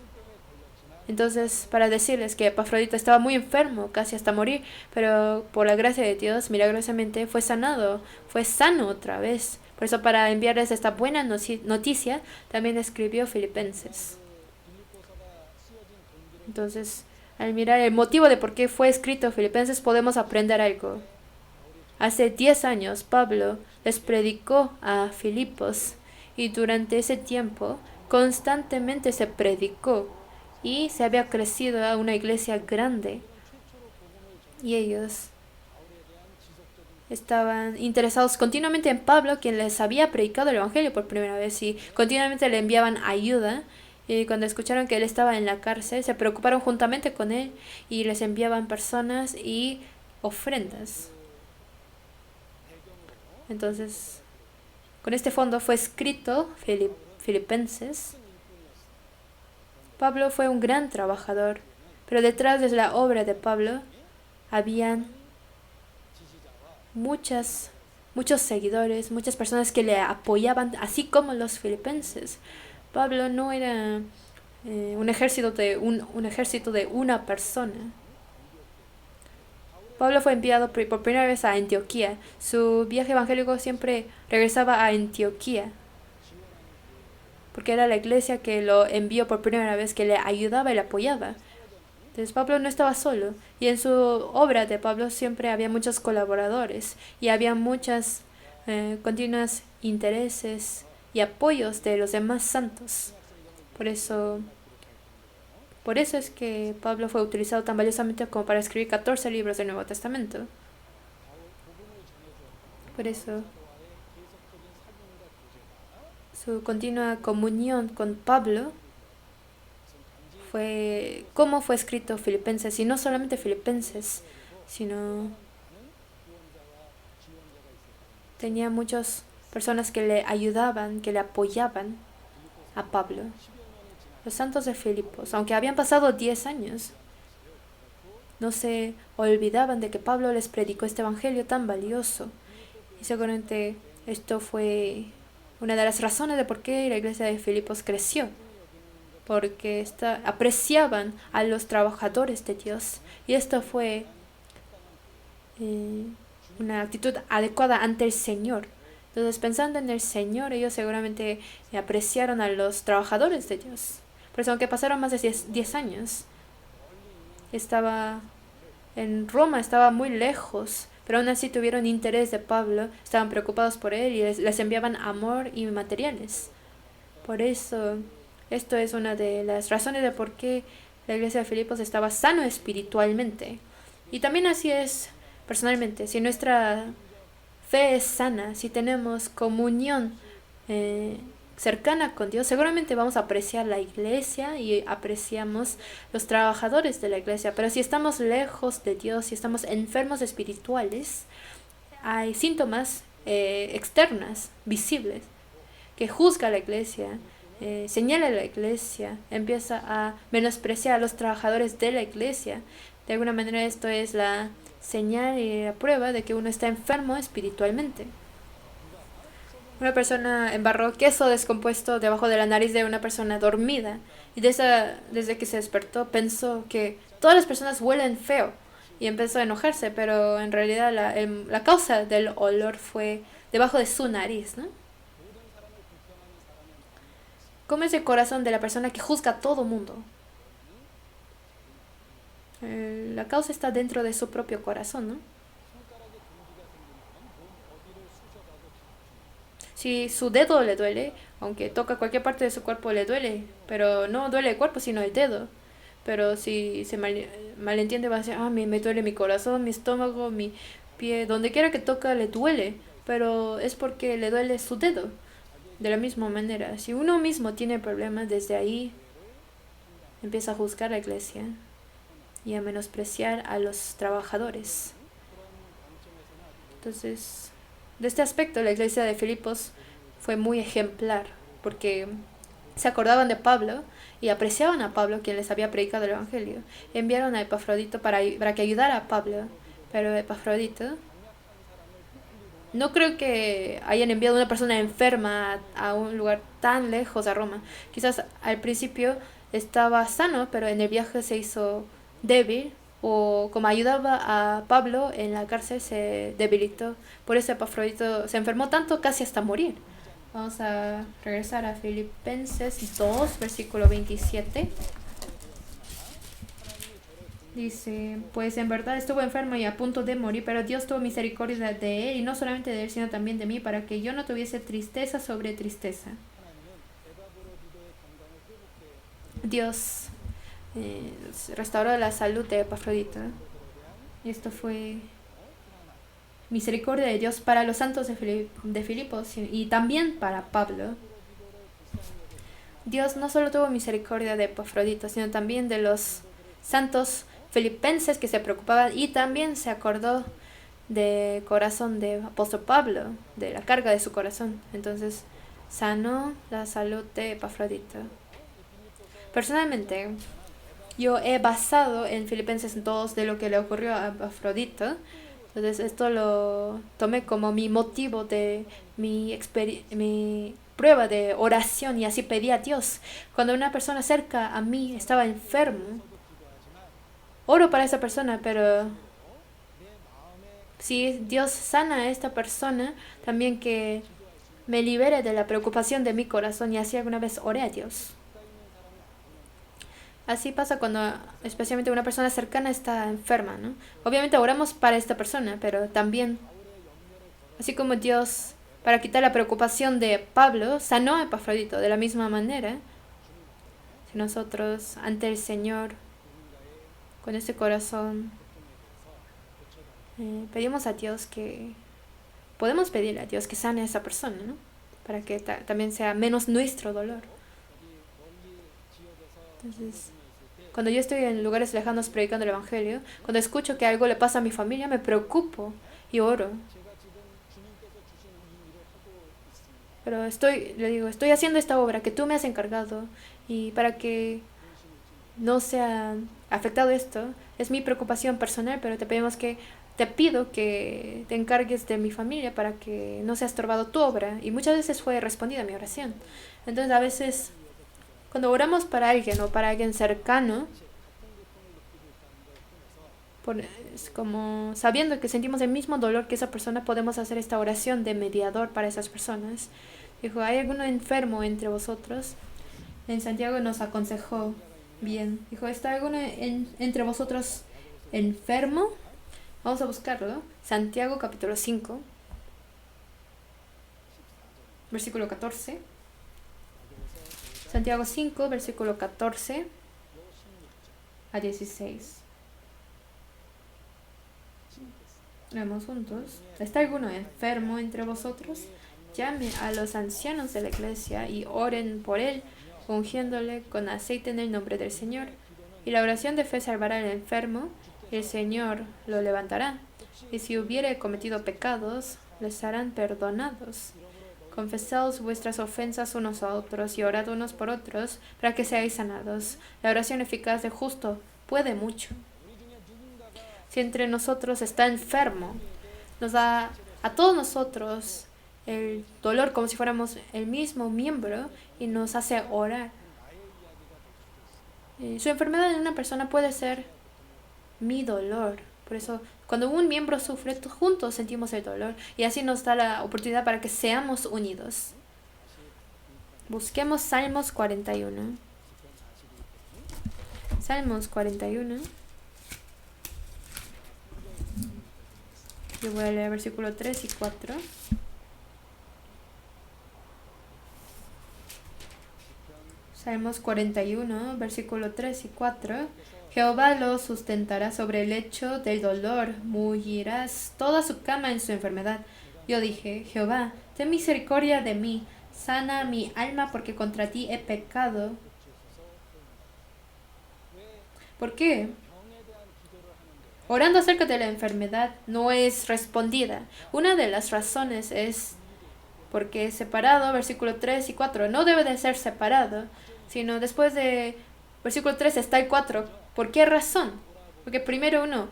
Entonces, para decirles que Epafrodito estaba muy enfermo, casi hasta morir, pero por la gracia de Dios, milagrosamente fue sanado, fue sano otra vez. Por eso, para enviarles esta buena noticia, también escribió Filipenses. Entonces, al mirar el motivo de por qué fue escrito Filipenses, podemos aprender algo. Hace 10 años, Pablo les predicó a Filipos y durante ese tiempo constantemente se predicó y se había crecido a una iglesia grande. Y ellos estaban interesados continuamente en Pablo, quien les había predicado el Evangelio por primera vez, y continuamente le enviaban ayuda. Y cuando escucharon que él estaba en la cárcel, se preocuparon juntamente con él y les enviaban personas y ofrendas. Entonces, con este fondo fue escrito Filipenses. Pablo fue un gran trabajador, pero detrás de la obra de Pablo habían muchos seguidores, muchas personas que le apoyaban, así como los filipenses. Pablo no era un ejército de una persona. Pablo fue enviado por primera vez a Antioquía. Su viaje evangélico siempre regresaba a Antioquía, porque era la iglesia que lo envió por primera vez, que le ayudaba y le apoyaba. Entonces Pablo no estaba solo, y en su obra de Pablo siempre había muchos colaboradores y había muchas continuos intereses y apoyos de los demás santos. Por eso es que Pablo fue utilizado tan valiosamente como para escribir 14 libros del Nuevo Testamento. Por eso su continua comunión con Pablo fue cómo fue escrito Filipenses, y no solamente Filipenses, sino tenía muchas personas que le ayudaban, que le apoyaban a Pablo. Los santos de Filipos, aunque habían pasado 10 años, no se olvidaban de que Pablo les predicó este evangelio tan valioso. Y seguramente esto fue una de las razones de por qué la iglesia de Filipos creció. Porque apreciaban a los trabajadores de Dios. Y esto fue una actitud adecuada ante el Señor. Entonces, pensando en el Señor, ellos seguramente apreciaron a los trabajadores de Dios. Por eso, aunque pasaron más de 10 años, estaba en Roma, estaba muy lejos, pero aún así tuvieron interés de Pablo, estaban preocupados por él y les enviaban amor y materiales. Por eso, esto es una de las razones de por qué la iglesia de Filipos estaba sano espiritualmente. Y también así es personalmente. Si nuestra fe es sana, si tenemos comunión cercana con Dios, seguramente vamos a apreciar la iglesia y apreciamos los trabajadores de la iglesia. Pero si estamos lejos de Dios, si estamos enfermos espirituales, hay síntomas externas, visibles, que juzga a la iglesia, señala a la iglesia, empieza a menospreciar a los trabajadores de la iglesia. De alguna manera esto es la señal y la prueba de que uno está enfermo espiritualmente. Una persona embarró queso descompuesto debajo de la nariz de una persona dormida, y desde que se despertó pensó que todas las personas huelen feo y empezó a enojarse, pero en realidad la causa del olor fue debajo de su nariz, ¿no? ¿Cómo es el corazón de la persona que juzga a todo mundo? La causa está dentro de su propio corazón, ¿no? Si su dedo le duele, aunque toca cualquier parte de su cuerpo le duele, pero no duele el cuerpo, sino el dedo. Pero si se malentiende, va a decir, me duele mi corazón, mi estómago, mi pie, donde quiera que toca le duele, pero es porque le duele su dedo. De la misma manera, si uno mismo tiene problemas, desde ahí empieza a juzgar a la iglesia y a menospreciar a los trabajadores. Entonces, de este aspecto, la iglesia de Filipos fue muy ejemplar, porque se acordaban de Pablo y apreciaban a Pablo, quien les había predicado el Evangelio. Enviaron a Epafrodito para que ayudara a Pablo, pero Epafrodito, no creo que hayan enviado a una persona enferma a un lugar tan lejos, a Roma. Quizás al principio estaba sano, pero en el viaje se hizo débil, o como ayudaba a Pablo en la cárcel se debilitó. Por eso Epafrodito se enfermó tanto casi hasta morir. Vamos a regresar a Filipenses 2, versículo 27. Dice, pues en verdad estuvo enfermo y a punto de morir, pero Dios tuvo misericordia de él, y no solamente de él, sino también de mí, para que yo no tuviese tristeza sobre tristeza. Dios restauró la salud de Epafrodito. Y esto fue misericordia de Dios para los santos de Filipos y también para Pablo. Dios no solo tuvo misericordia de Epafrodito, sino también de los santos filipenses que se preocupaban, y también se acordó del corazón de apóstol Pablo, de la carga de su corazón. Entonces sanó la salud de Epafrodito. Personalmente, yo he basado en Filipenses 2 de lo que le ocurrió a Epafrodito. Entonces esto lo tomé como mi motivo de mi prueba de oración, y así pedí a Dios. Cuando una persona cerca a mí estaba enfermo, oro para esa persona, pero si Dios sana a esta persona, también que me libere de la preocupación de mi corazón, y así alguna vez oré a Dios. Así pasa cuando especialmente una persona cercana está enferma, ¿no? Obviamente oramos para esta persona, pero también, así como Dios, para quitar la preocupación de Pablo, sanó a Epafrodito, de la misma manera, si nosotros ante el Señor, con este corazón, pedimos a Dios podemos pedirle a Dios que sane a esa persona, ¿no? Para que también sea menos nuestro dolor. Entonces, cuando yo estoy en lugares lejanos predicando el Evangelio, cuando escucho que algo le pasa a mi familia, me preocupo y oro. Pero le digo, estoy haciendo esta obra que tú me has encargado, y para que no sea afectado esto, es mi preocupación personal, pero te pido que te encargues de mi familia para que no sea estorbado tu obra. Y muchas veces fue respondida mi oración. Entonces a veces, cuando oramos para alguien o para alguien cercano, es como sabiendo que sentimos el mismo dolor que esa persona, podemos hacer esta oración de mediador para esas personas. Dijo, ¿hay alguno enfermo entre vosotros? En Santiago nos aconsejó bien. Dijo, ¿está alguno entre vosotros enfermo? Vamos a buscarlo. Santiago capítulo 5, versículo 14. Santiago 5, versículo 14 a 16. Leemos juntos. ¿Está alguno enfermo entre vosotros? Llame a los ancianos de la iglesia y oren por él, ungiéndole con aceite en el nombre del Señor. Y la oración de fe salvará al enfermo, y el Señor lo levantará. Y si hubiere cometido pecados, les serán perdonados. Confesaos vuestras ofensas unos a otros y orad unos por otros para que seáis sanados. La oración eficaz del justo puede mucho. Si entre nosotros está enfermo, nos da a todos nosotros el dolor como si fuéramos el mismo miembro, y nos hace orar. Su enfermedad en una persona puede ser mi dolor. Por eso, cuando un miembro sufre, juntos sentimos el dolor, y así nos da la oportunidad para que seamos unidos. Busquemos Salmos 41. Salmos 41. Yo voy a leer versículo 3 y 4. Salmos 41, versículo 3 y 4. Jehová lo sustentará sobre el lecho del dolor, mullirás toda su cama en su enfermedad. Yo dije, Jehová, ten misericordia de mí, sana mi alma, porque contra ti he pecado. ¿Por qué? orando acerca de la enfermedad no es respondida. Una de las razones es porque es separado, versículo 3 y 4. No debe de ser separado, sino después de versículo 3 está el 4. ¿Por qué razón? Porque primero uno,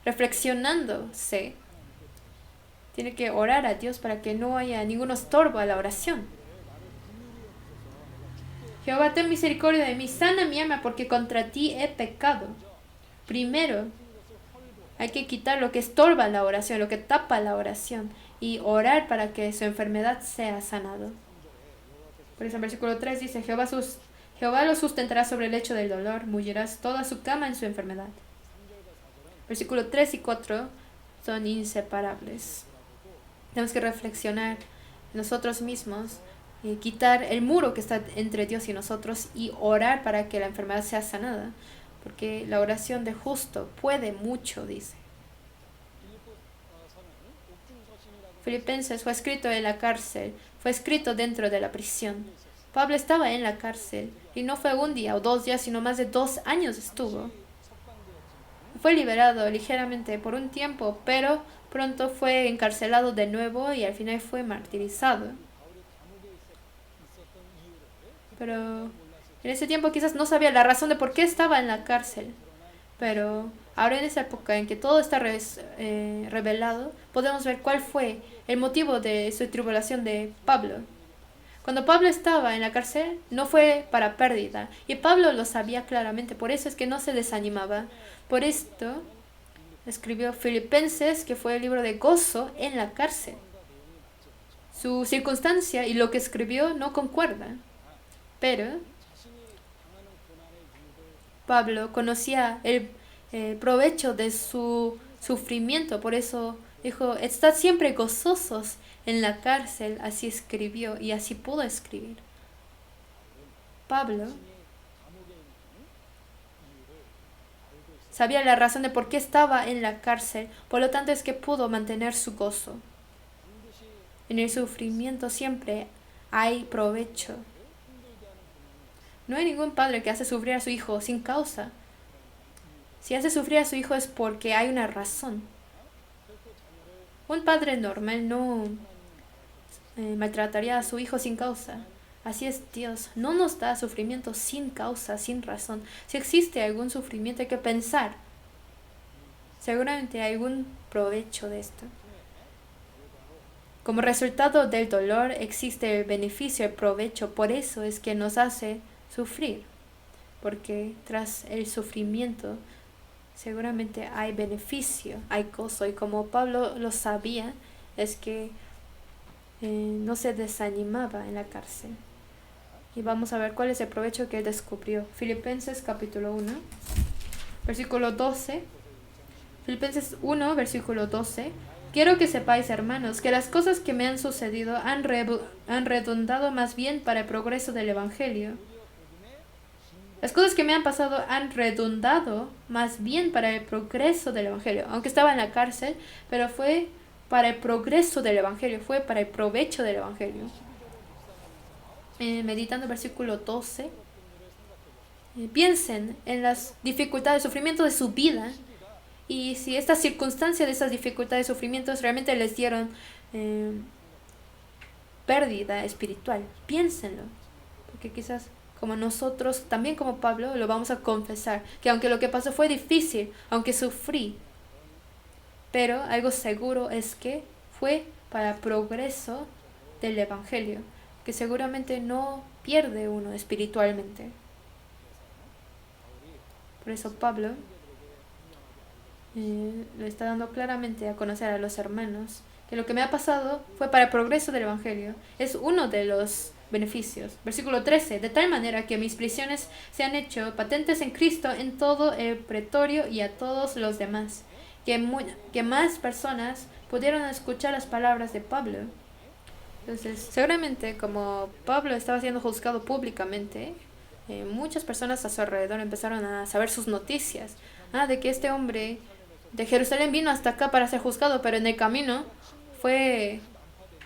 reflexionándose, tiene que orar a Dios para que no haya ningún estorbo a la oración. Jehová, ten misericordia de mí, sana mi alma, porque contra ti he pecado. Primero, hay que quitar lo que estorba la oración, lo que tapa la oración, y orar para que su enfermedad sea sanado. Por eso en versículo 3 dice, Jehová lo sustentará sobre el lecho del dolor, mullirás toda su cama en su enfermedad. Versículo 3 y 4 son inseparables. Tenemos que reflexionar nosotros mismos y quitar el muro que está entre Dios y nosotros y orar para que la enfermedad sea sanada. Porque la oración de justo puede mucho, dice. Filipenses fue escrito en la cárcel, fue escrito dentro de la prisión. Pablo estaba en la cárcel y no fue un día o 2 días, sino más de 2 años estuvo. Fue liberado ligeramente por un tiempo, pero pronto fue encarcelado de nuevo y al final fue martirizado. Pero en ese tiempo quizás no sabía la razón de por qué estaba en la cárcel. Pero ahora en esa época en que todo está revelado, podemos ver cuál fue el motivo de su tribulación de Pablo. Cuando Pablo estaba en la cárcel, no fue para pérdida. Y Pablo lo sabía claramente, por eso es que no se desanimaba. Por esto escribió Filipenses, que fue el libro de gozo en la cárcel. Su circunstancia y lo que escribió no concuerdan. Pero Pablo conocía el provecho de su sufrimiento, por eso dijo, estad siempre gozosos en la cárcel, así escribió y así pudo escribir. Pablo sabía la razón de por qué estaba en la cárcel, por lo tanto es que pudo mantener su gozo. En el sufrimiento siempre hay provecho. No hay ningún padre que hace sufrir a su hijo sin causa. Si hace sufrir a su hijo es porque hay una razón. Un padre normal no maltrataría a su hijo sin causa. Así es Dios. No nos da sufrimiento sin causa, sin razón. Si existe algún sufrimiento hay que pensar. Seguramente hay algún provecho de esto. Como resultado del dolor existe el beneficio, el provecho. Por eso es que nos hace sufrir, porque tras el sufrimiento seguramente hay beneficio, hay gozo, y como Pablo lo sabía, es que no se desanimaba en la cárcel. Y vamos a ver cuál es el provecho que él descubrió. Filipenses capítulo 1, versículo 12. Filipenses 1, versículo 12. Quiero que sepáis, hermanos, que las cosas que me han sucedido han redundado más bien para el progreso del Evangelio. Las cosas que me han pasado han redundado más bien para el progreso del Evangelio. Aunque estaba en la cárcel, pero fue para el progreso del Evangelio, fue para el provecho del Evangelio. Meditando el versículo 12, piensen en las dificultades, sufrimiento de su vida, y si estas circunstancias de esas dificultades, sufrimientos realmente les dieron pérdida espiritual. Piénsenlo, porque quizás como nosotros, también como Pablo, lo vamos a confesar, que aunque lo que pasó fue difícil, aunque sufrí, pero algo seguro es que fue para progreso del Evangelio, que seguramente no pierde uno espiritualmente. Por eso Pablo lo está dando claramente a conocer a los hermanos, que lo que me ha pasado fue para el progreso del Evangelio. Es uno de los beneficios. Versículo 13. De tal manera que mis prisiones se han hecho patentes en Cristo en todo el pretorio y a todos los demás. Que más personas pudieron escuchar las palabras de Pablo. Entonces, seguramente como Pablo estaba siendo juzgado públicamente, muchas personas a su alrededor empezaron a saber sus noticias. De que este hombre de Jerusalén vino hasta acá para ser juzgado, pero en el camino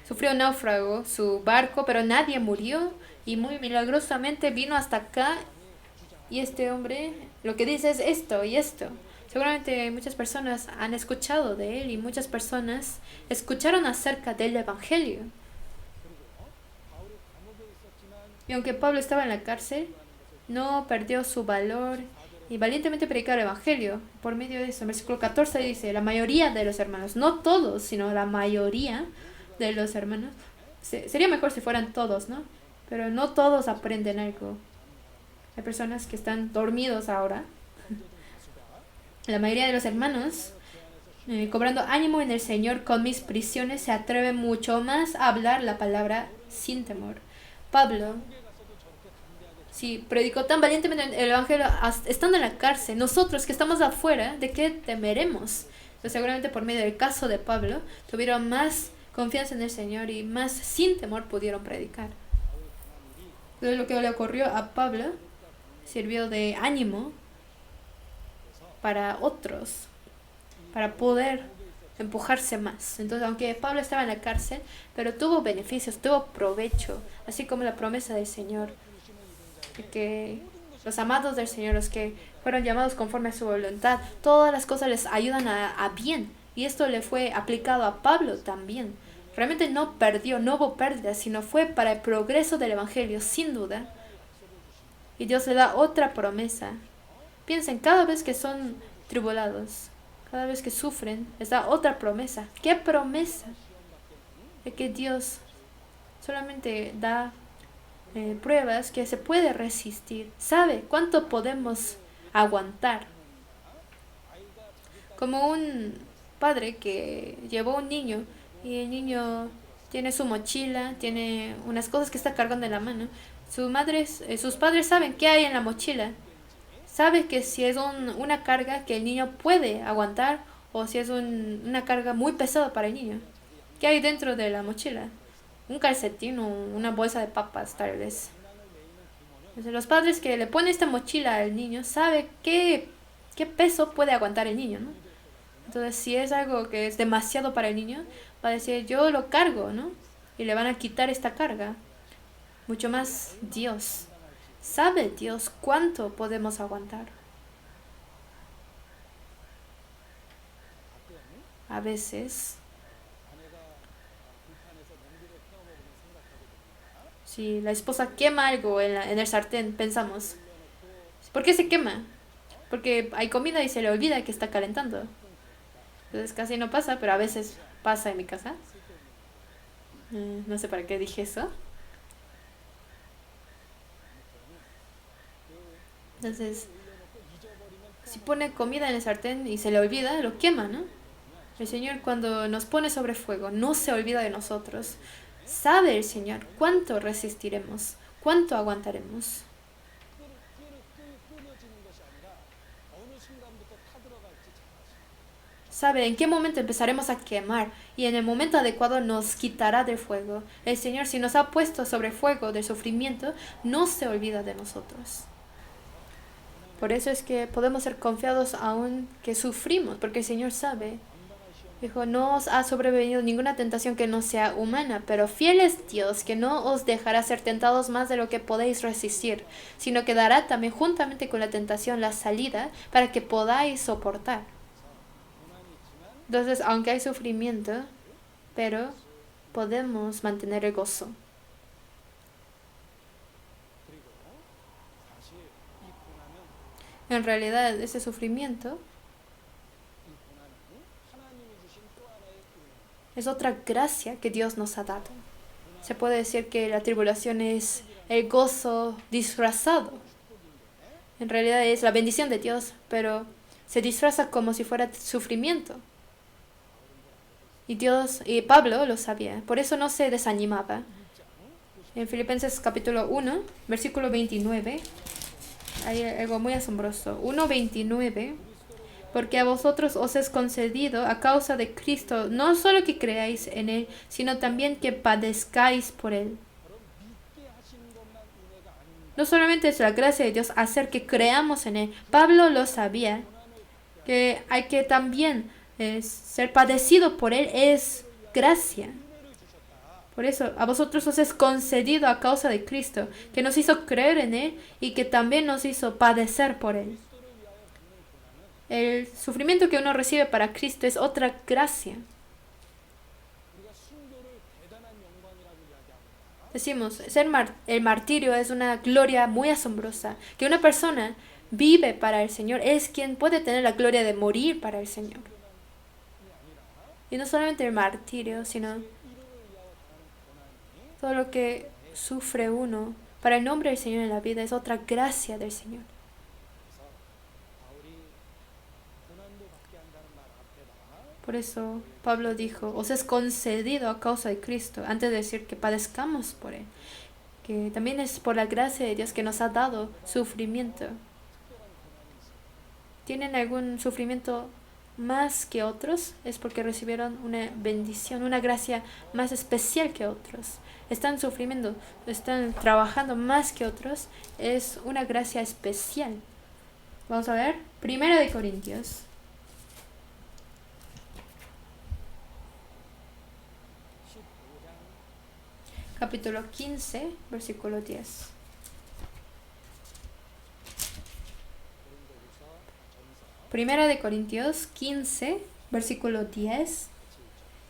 sufrió un náufrago su barco, pero nadie murió, y muy milagrosamente vino hasta acá, y este hombre lo que dice es esto y esto. Seguramente muchas personas han escuchado de él y muchas personas escucharon acerca del Evangelio. Y aunque Pablo estaba en la cárcel, no perdió su valor y valientemente predicó el Evangelio por medio de eso. En versículo 14 dice, la mayoría de los hermanos, no todos, sino la mayoría de los hermanos. Sería mejor si fueran todos, ¿no? Pero no todos aprenden algo. Hay personas que están dormidos ahora. La mayoría de los hermanos, cobrando ánimo en el Señor con mis prisiones, se atreven mucho más a hablar la palabra sin temor. Pablo, si predicó tan valientemente el Evangelio estando en la cárcel, nosotros que estamos afuera, ¿de qué temeremos? Entonces, seguramente por medio del caso de Pablo, tuvieron más confianza en el Señor y más sin temor pudieron predicar. Entonces, lo que le ocurrió a Pablo sirvió de ánimo para otros, para poder empujarse más. Entonces, aunque Pablo estaba en la cárcel, pero tuvo beneficios, tuvo provecho, así como la promesa del Señor, de que los amados del Señor, los que fueron llamados conforme a su voluntad, todas las cosas les ayudan a bien. Y esto le fue aplicado a Pablo también. Realmente no perdió, no hubo pérdida, sino fue para el progreso del Evangelio, sin duda. Y Dios le da otra promesa. Piensen, cada vez que son tribulados, cada vez que sufren, les da otra promesa. ¿Qué promesa? De que Dios solamente da pruebas que se puede resistir. Sabe cuánto podemos aguantar. Como un padre que llevó un niño y el niño tiene su mochila, tiene unas cosas que está cargando en la mano. Sus padres saben qué hay en la mochila. Sabe que si es una carga que el niño puede aguantar o si es una carga muy pesada para el niño. ¿Qué hay dentro de la mochila? Un calcetín o una bolsa de papas, tal vez. Entonces, los padres que le ponen esta mochila al niño saben qué peso puede aguantar el niño, ¿no? Entonces, si es algo que es demasiado para el niño, va a decir, yo lo cargo, ¿no? Y le van a quitar esta carga. Mucho más Dios. ¿Sabe Dios cuánto podemos aguantar? A veces, si la esposa quema algo en el sartén, pensamos, ¿por qué se quema? Porque hay comida y se le olvida que está calentando. Entonces casi no pasa, pero a veces pasa en mi casa. No sé para qué dije eso. Entonces, si pone comida en el sartén y se le olvida, lo quema, ¿no? El Señor, cuando nos pone sobre fuego, no se olvida de nosotros. Sabe el Señor cuánto resistiremos, cuánto aguantaremos. Sabe en qué momento empezaremos a quemar y en el momento adecuado nos quitará del fuego. El Señor, si nos ha puesto sobre fuego del sufrimiento, no se olvida de nosotros. Por eso es que podemos ser confiados aún que sufrimos, porque el Señor sabe. Dijo, no os ha sobrevenido ninguna tentación que no sea humana, pero fiel es Dios, que no os dejará ser tentados más de lo que podéis resistir, sino que dará también juntamente con la tentación la salida para que podáis soportar. Entonces, aunque hay sufrimiento, pero podemos mantener el gozo. En realidad, ese sufrimiento es otra gracia que Dios nos ha dado. Se puede decir que la tribulación es el gozo disfrazado. En realidad es la bendición de Dios, pero se disfraza como si fuera sufrimiento. Y Pablo lo sabía, por eso no se desanimaba. En Filipenses capítulo 1, versículo 29, hay algo muy asombroso. 1:29. Porque a vosotros os es concedido a causa de Cristo, no solo que creáis en Él, sino también que padezcáis por Él. No solamente es la gracia de Dios hacer que creamos en Él. Pablo lo sabía, que hay que también ser padecido por Él es gracia. Por eso, a vosotros os es concedido a causa de Cristo, que nos hizo creer en Él y que también nos hizo padecer por Él. el sufrimiento que uno recibe para Cristo es otra gracia. Decimos, el martirio es una gloria muy asombrosa. Que una persona vive para el Señor es quien puede tener la gloria de morir para el Señor. Y no solamente el martirio, sino todo lo que sufre uno para el nombre del Señor en la vida es otra gracia del Señor. Por eso Pablo dijo, os es concedido a causa de Cristo, antes de decir que padezcamos por Él. Que también es por la gracia de Dios que nos ha dado sufrimiento. ¿Tienen algún sufrimiento más que otros? Es porque recibieron una bendición, una gracia más especial que otros. Están sufriendo, están trabajando más que otros. Es una gracia especial. Vamos a ver, 1 Corintios. Capítulo 15, versículo 10. Primera de Corintios 15, versículo 10.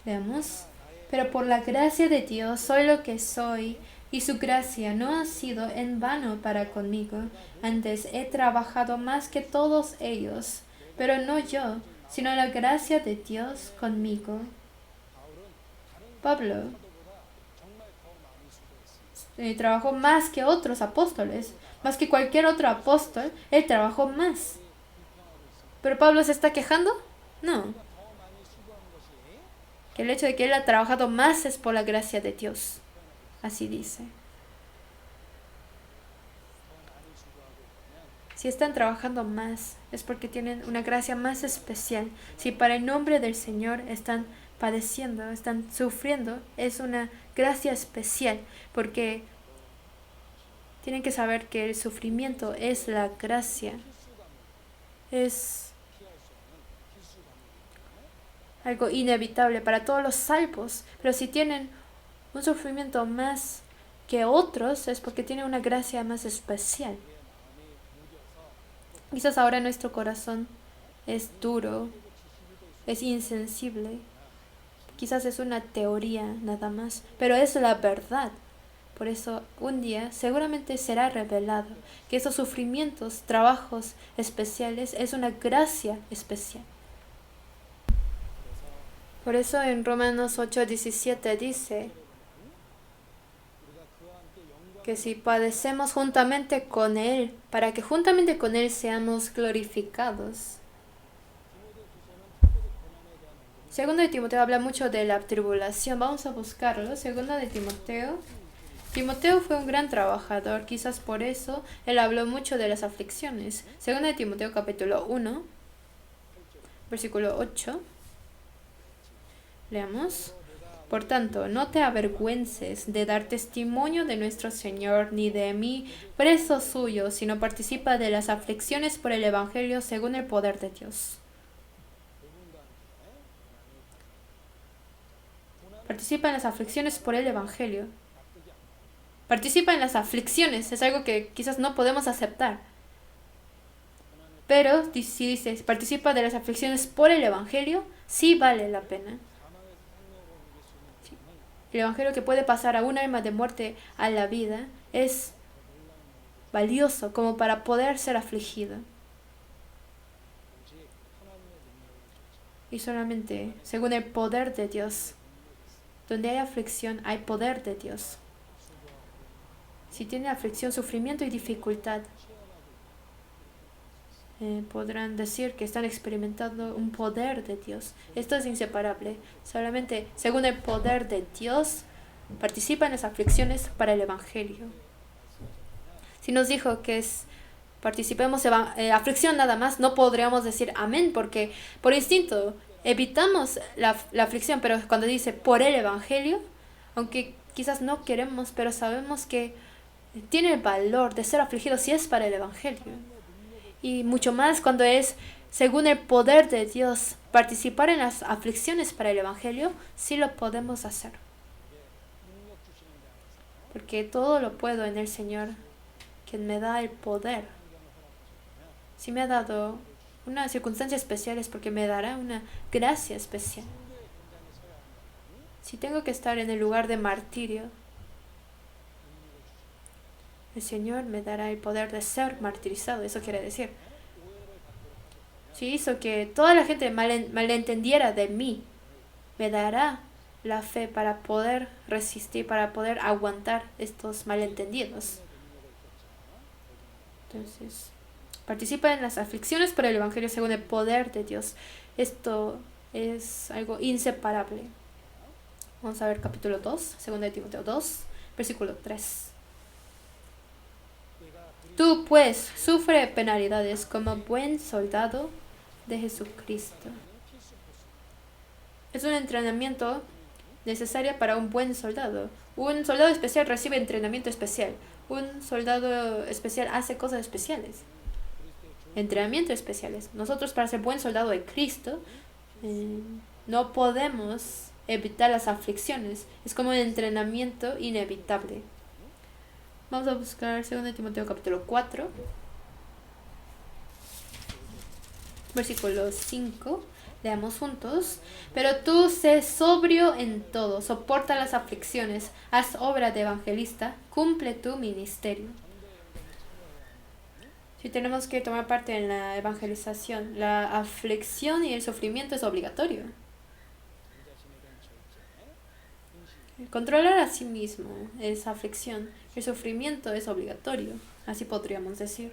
Leamos. Pero por la gracia de Dios soy lo que soy, y su gracia no ha sido en vano para conmigo. Antes he trabajado más que todos ellos, pero no yo, sino la gracia de Dios conmigo. Pablo trabajó más que otros apóstoles, más que cualquier otro apóstol, él trabajó más. ¿Pero Pablo se está quejando? No. Que el hecho de que él ha trabajado más es por la gracia de Dios. Así dice. Si están trabajando más, es porque tienen una gracia más especial. Si para el nombre del Señor están padeciendo, están sufriendo, es una gracia especial, porque tienen que saber que el sufrimiento es la gracia. Es algo inevitable para todos los salvos, pero si tienen un sufrimiento más que otros es porque tienen una gracia más especial. Quizás ahora nuestro corazón es duro, es insensible, quizás es una teoría nada más, pero es la verdad. Por eso un día seguramente será revelado que esos sufrimientos, trabajos especiales es una gracia especial. Por eso en Romanos 8:17 dice que si padecemos juntamente con Él, para que juntamente con Él seamos glorificados. Segundo de Timoteo habla mucho de la tribulación. Vamos a buscarlo. Segundo de Timoteo. Timoteo fue un gran trabajador, quizás por eso él habló mucho de las aflicciones. Segundo de Timoteo capítulo 1, versículo 8. Leamos. Por tanto, no te avergüences de dar testimonio de nuestro Señor, ni de mí, preso suyo, sino participa de las aflicciones por el Evangelio según el poder de Dios. Participa en las aflicciones por el Evangelio. Participa en las aflicciones, es algo que quizás no podemos aceptar. Pero si dices, participa de las aflicciones por el Evangelio, sí vale la pena. El Evangelio que puede pasar a un alma de muerte a la vida es valioso como para poder ser afligido. Y solamente según el poder de Dios. Donde hay aflicción, hay poder de Dios. Si tiene aflicción, sufrimiento y dificultad, podrán decir que están experimentando un poder de Dios. Esto es inseparable. Solamente según el poder de Dios, participa en las aflicciones para el Evangelio. Si nos dijo que participemos en aflicción nada más, no podríamos decir amén, porque por instinto evitamos la aflicción, pero cuando dice por el Evangelio, aunque quizás no queremos, pero sabemos que tiene el valor de ser afligido si es para el Evangelio. Y mucho más cuando es según el poder de Dios. Participar en las aflicciones para el Evangelio, sí lo podemos hacer. Porque todo lo puedo en el Señor, quien me da el poder. Si me ha dado una circunstancia especial es porque me dará una gracia especial. Si tengo que estar en el lugar de martirio, el Señor me dará el poder de ser martirizado. Eso quiere decir, si hizo que toda la gente malentendiera de mí, me dará la fe para poder resistir, para poder aguantar estos malentendidos. Entonces, participa en las aflicciones por el Evangelio según el poder de Dios. Esto es algo inseparable. Vamos a ver capítulo 2, 2 de Timoteo 2, versículo 3. Tú, pues, sufre penalidades como buen soldado de Jesucristo. Es un entrenamiento necesario para un buen soldado. Un soldado especial recibe entrenamiento especial. Un soldado especial hace cosas especiales. Entrenamientos especiales. Nosotros, para ser buen soldado de Cristo, no podemos evitar las aflicciones. Es como un entrenamiento inevitable. Vamos a buscar 2 Timoteo capítulo 4, versículo 5. Leamos juntos. Pero tú sé sobrio en todo, soporta las aflicciones, haz obra de evangelista, cumple tu ministerio. Si tenemos que tomar parte en la evangelización, la aflicción y el sufrimiento es obligatorio. Controlar a sí mismo es aflicción, el sufrimiento es obligatorio, así podríamos decir.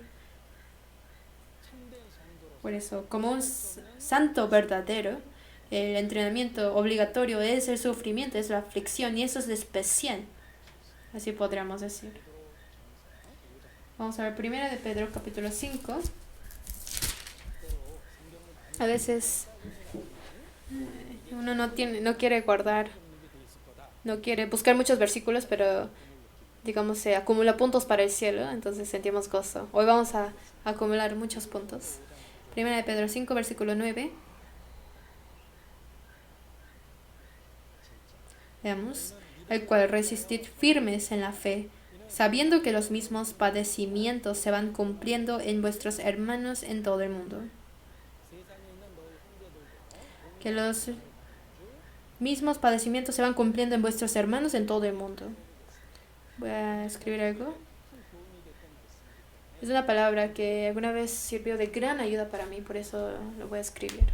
Por eso, como un santo verdadero, el entrenamiento obligatorio es el sufrimiento, es la aflicción, y eso es especial, así podríamos decir. Vamos a ver 1 de Pedro capítulo 5. A veces uno no quiere guardar, no quiere buscar muchos versículos, pero digamos se acumula puntos para el cielo, entonces sentimos gozo. Hoy vamos a acumular muchos puntos. 1 de Pedro 5, versículo 9. Veamos. El cual resistid firmes en la fe, sabiendo que los mismos padecimientos se van cumpliendo en vuestros hermanos en todo el mundo. Que los mismos padecimientos se van cumpliendo en vuestros hermanos en todo el mundo. Voy a escribir algo. Es una palabra que alguna vez sirvió de gran ayuda para mí, por eso lo voy a escribir.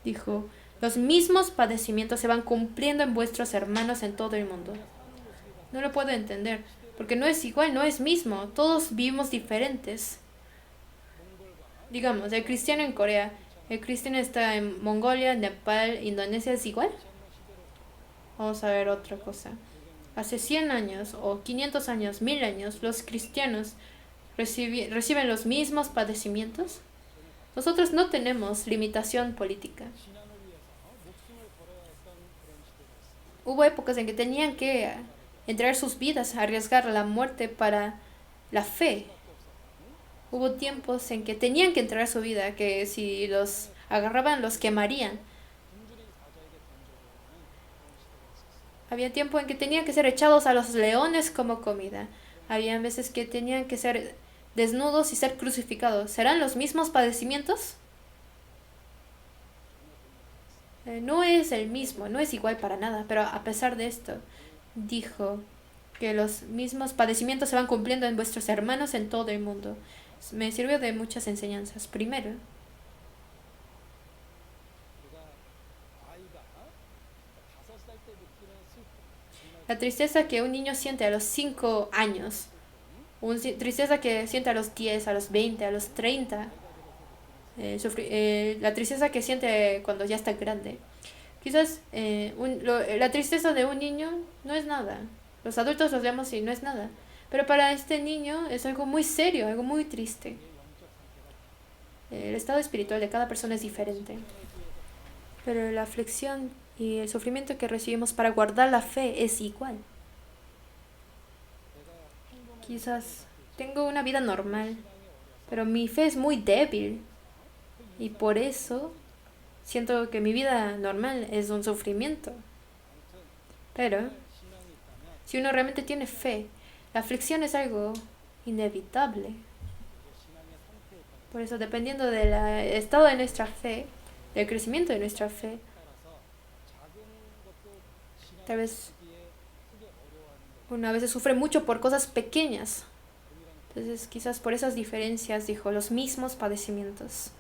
Dijo, los mismos padecimientos se van cumpliendo en vuestros hermanos en todo el mundo. No lo puedo entender, porque no es igual, no es mismo. Todos vivimos diferentes. Digamos, el cristiano en Corea, el cristiano está en Mongolia, Nepal, Indonesia, ¿es igual? Vamos a ver otra cosa. Hace 100 años o 500 años, 1000 años, los cristianos reciben los mismos padecimientos. Nosotros no tenemos limitación política. Hubo épocas en que tenían que entregar sus vidas, arriesgar la muerte para la fe. Hubo tiempos en que tenían que entregar su vida, que si los agarraban los quemarían. Había tiempo en que tenían que ser echados a los leones como comida. Había veces que tenían que ser desnudos y ser crucificados. ¿Serán los mismos padecimientos? No es el mismo, no es igual para nada, pero a pesar de esto, dijo que los mismos padecimientos se van cumpliendo en vuestros hermanos en todo el mundo. Me sirvió de muchas enseñanzas. Primero, la tristeza que un niño siente a los 5 años, tristeza que siente a los 10, a los 20, a los 30, la tristeza que siente cuando ya está grande. Quizás la tristeza de un niño no es nada. Los adultos los vemos y no es nada. Pero para este niño es algo muy serio, algo muy triste. El estado espiritual de cada persona es diferente. Pero la aflicción y el sufrimiento que recibimos para guardar la fe es igual. Quizás tengo una vida normal, pero mi fe es muy débil. Y por eso siento que mi vida normal es un sufrimiento. Pero si uno realmente tiene fe, la aflicción es algo inevitable. Por eso, dependiendo del estado de nuestra fe, del crecimiento de nuestra fe, tal vez uno a veces sufre mucho por cosas pequeñas. Entonces, quizás por esas diferencias, dijo, los mismos padecimientos.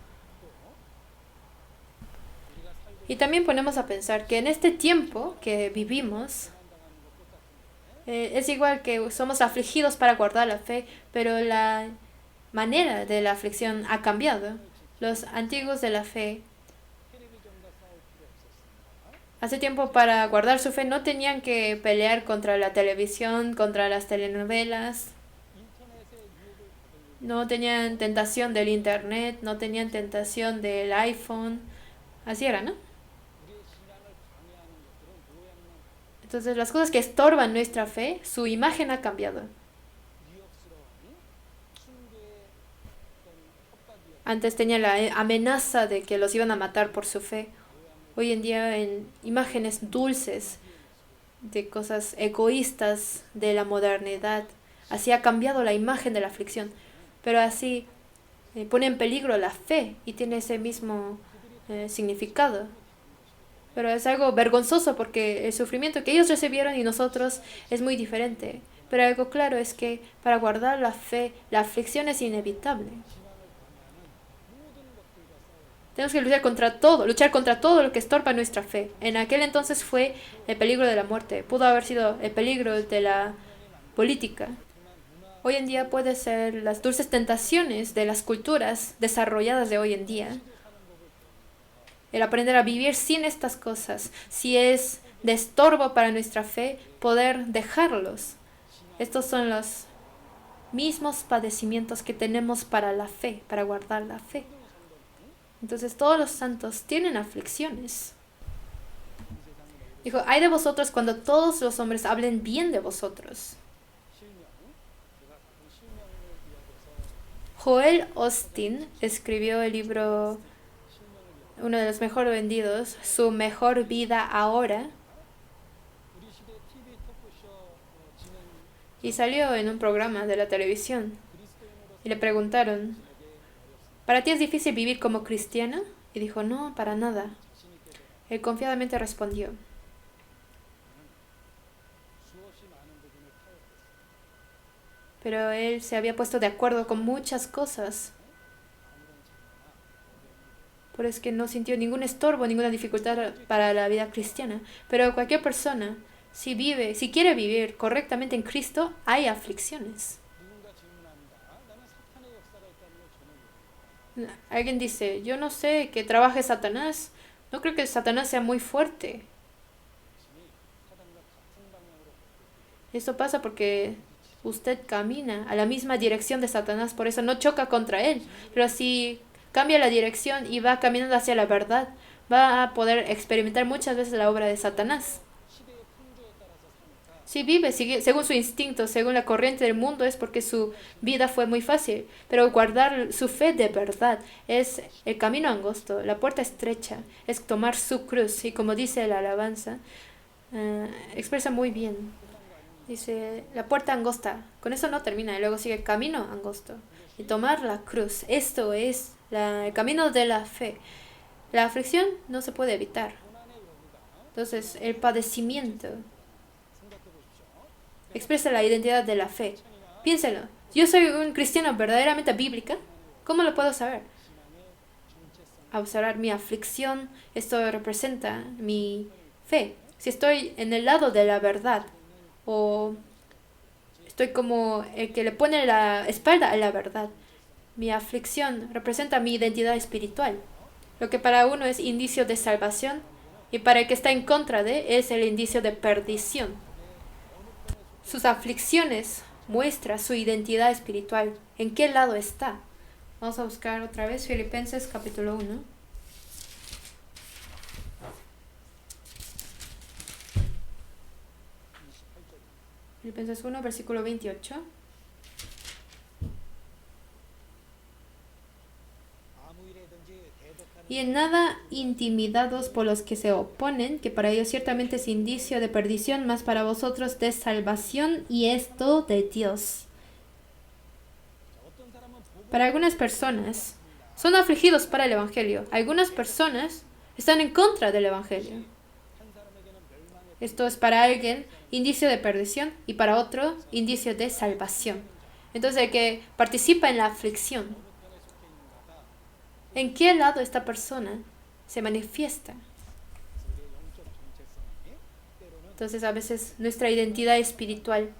Y también ponemos a pensar que en este tiempo que vivimos, es igual que somos afligidos para guardar la fe, pero la manera de la aflicción ha cambiado. Los antiguos de la fe, hace tiempo para guardar su fe no tenían que pelear contra la televisión, contra las telenovelas, no tenían tentación del internet, no tenían tentación del iPhone. Así era, ¿no? Entonces las cosas que estorban nuestra fe, su imagen ha cambiado. Antes tenía la amenaza de que los iban a matar por su fe. Hoy en día en imágenes dulces de cosas egoístas de la modernidad. Así ha cambiado la imagen de la aflicción. Pero así pone en peligro la fe y tiene ese mismo significado. Pero es algo vergonzoso porque el sufrimiento que ellos recibieron y nosotros es muy diferente. Pero algo claro es que para guardar la fe, la aflicción es inevitable. Tenemos que luchar contra todo lo que estorba nuestra fe. En aquel entonces fue el peligro de la muerte, pudo haber sido el peligro de la política. Hoy en día puede ser las dulces tentaciones de las culturas desarrolladas de hoy en día. El aprender a vivir sin estas cosas, si es de estorbo para nuestra fe, poder dejarlos. Estos son los mismos padecimientos que tenemos para la fe, para guardar la fe. Entonces todos los santos tienen aflicciones. Dijo, ay de vosotros cuando todos los hombres hablen bien de vosotros. Joel Osteen escribió el libro, uno de los mejor vendidos, Su mejor vida ahora. Y salió en un programa de la televisión. Y le preguntaron, ¿para ti es difícil vivir como cristiano? Y dijo, no, para nada. Él confiadamente respondió, pero él se había puesto de acuerdo con muchas cosas. Por eso es que no sintió ningún estorbo, ninguna dificultad para la vida cristiana. Pero cualquier persona, si quiere vivir correctamente en Cristo, hay aflicciones. Alguien dice, yo no sé que trabaje Satanás. No creo que Satanás sea muy fuerte. Esto pasa porque usted camina a la misma dirección de Satanás, por eso no choca contra él. Pero si cambia la dirección y va caminando hacia la verdad, va a poder experimentar muchas veces la obra de Satanás. Si vive según su instinto, según la corriente del mundo, es porque su vida fue muy fácil. Pero guardar su fe de verdad es el camino angosto, la puerta estrecha, es tomar su cruz. Y como dice la alabanza, expresa muy bien. Dice, la puerta angosta. Con eso no termina, y luego sigue camino angosto. Y tomar la cruz. Esto es el camino de la fe. La aflicción no se puede evitar. Entonces, el padecimiento expresa la identidad de la fe. Piénselo. Yo soy un cristiano verdaderamente bíblica. ¿Cómo lo puedo saber? A observar mi aflicción, esto representa mi fe. Si estoy en el lado de la verdad, o estoy como el que le pone la espalda a la verdad, mi aflicción representa mi identidad espiritual. Lo que para uno es indicio de salvación, y para el que está en contra de, es el indicio de perdición. Sus aflicciones muestran su identidad espiritual. ¿En qué lado está? Vamos a buscar otra vez Filipenses capítulo 1. Filipenses 1, versículo 28. y en nada intimidados por los que se oponen, que para ellos ciertamente es indicio de perdición, mas para vosotros de salvación, y esto de Dios. Para algunas personas son afligidos para el Evangelio. Algunas personas están en contra del Evangelio. Esto es para alguien indicio de perdición y para otro indicio de salvación. Entonces el que participa en la aflicción, ¿en qué lado esta persona se manifiesta? Entonces a veces nuestra identidad espiritual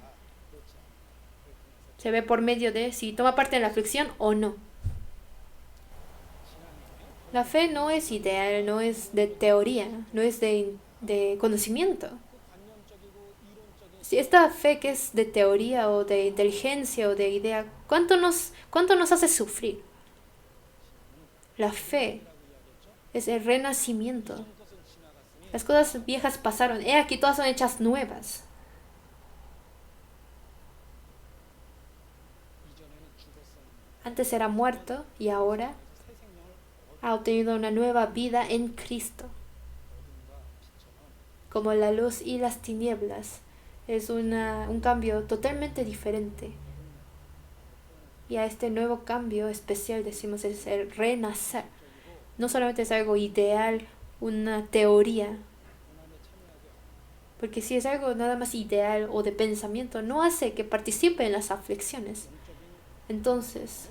se ve por medio de si toma parte en la aflicción o no. La fe no es ideal, no es de teoría, no es de conocimiento. Si esta fe que es de teoría o de inteligencia o de idea, ¿cuánto nos hace sufrir? La fe es el renacimiento. Las cosas viejas pasaron, he aquí todas son hechas nuevas. Antes era muerto y ahora ha obtenido una nueva vida en Cristo. Como la luz y las tinieblas. Es un cambio totalmente diferente. Y a este nuevo cambio especial decimos es el renacer. No solamente es algo ideal, una teoría. Porque si es algo nada más ideal o de pensamiento, no hace que participe en las aflicciones. Entonces,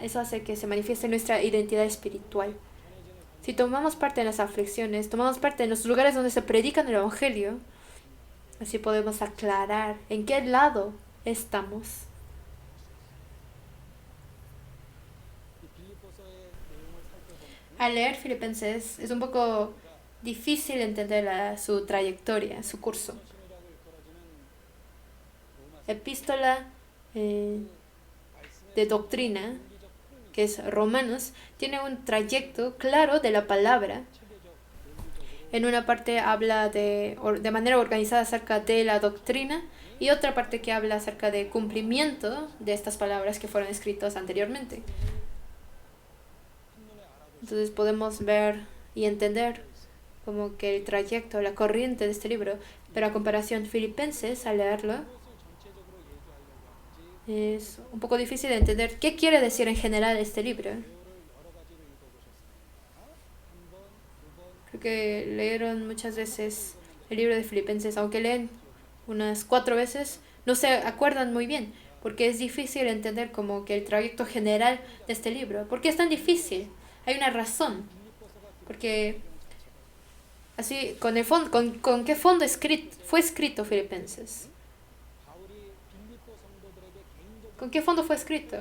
eso hace que se manifieste nuestra identidad espiritual. Si tomamos parte en las aflicciones, tomamos parte en los lugares donde se predica el Evangelio, así podemos aclarar en qué lado estamos. Al leer Filipenses es un poco difícil entender su trayectoria, su curso. Epístola de doctrina, que es Romanos, tiene un trayecto claro de la palabra. En una parte habla de manera organizada acerca de la doctrina y otra parte que habla acerca de cumplimiento de estas palabras que fueron escritas anteriormente. Entonces podemos ver y entender como que el trayecto, la corriente de este libro, pero a comparación Filipenses, al leerlo, es un poco difícil de entender qué quiere decir en general este libro. Creo que leyeron muchas veces el libro de Filipenses, aunque leen unas 4 veces, no se acuerdan muy bien, porque es difícil entender como que el trayecto general de este libro. ¿Por qué es tan difícil? Hay una razón. Porque así, ¿con qué fondo fue escrito Filipenses? ¿Con qué fondo fue escrito?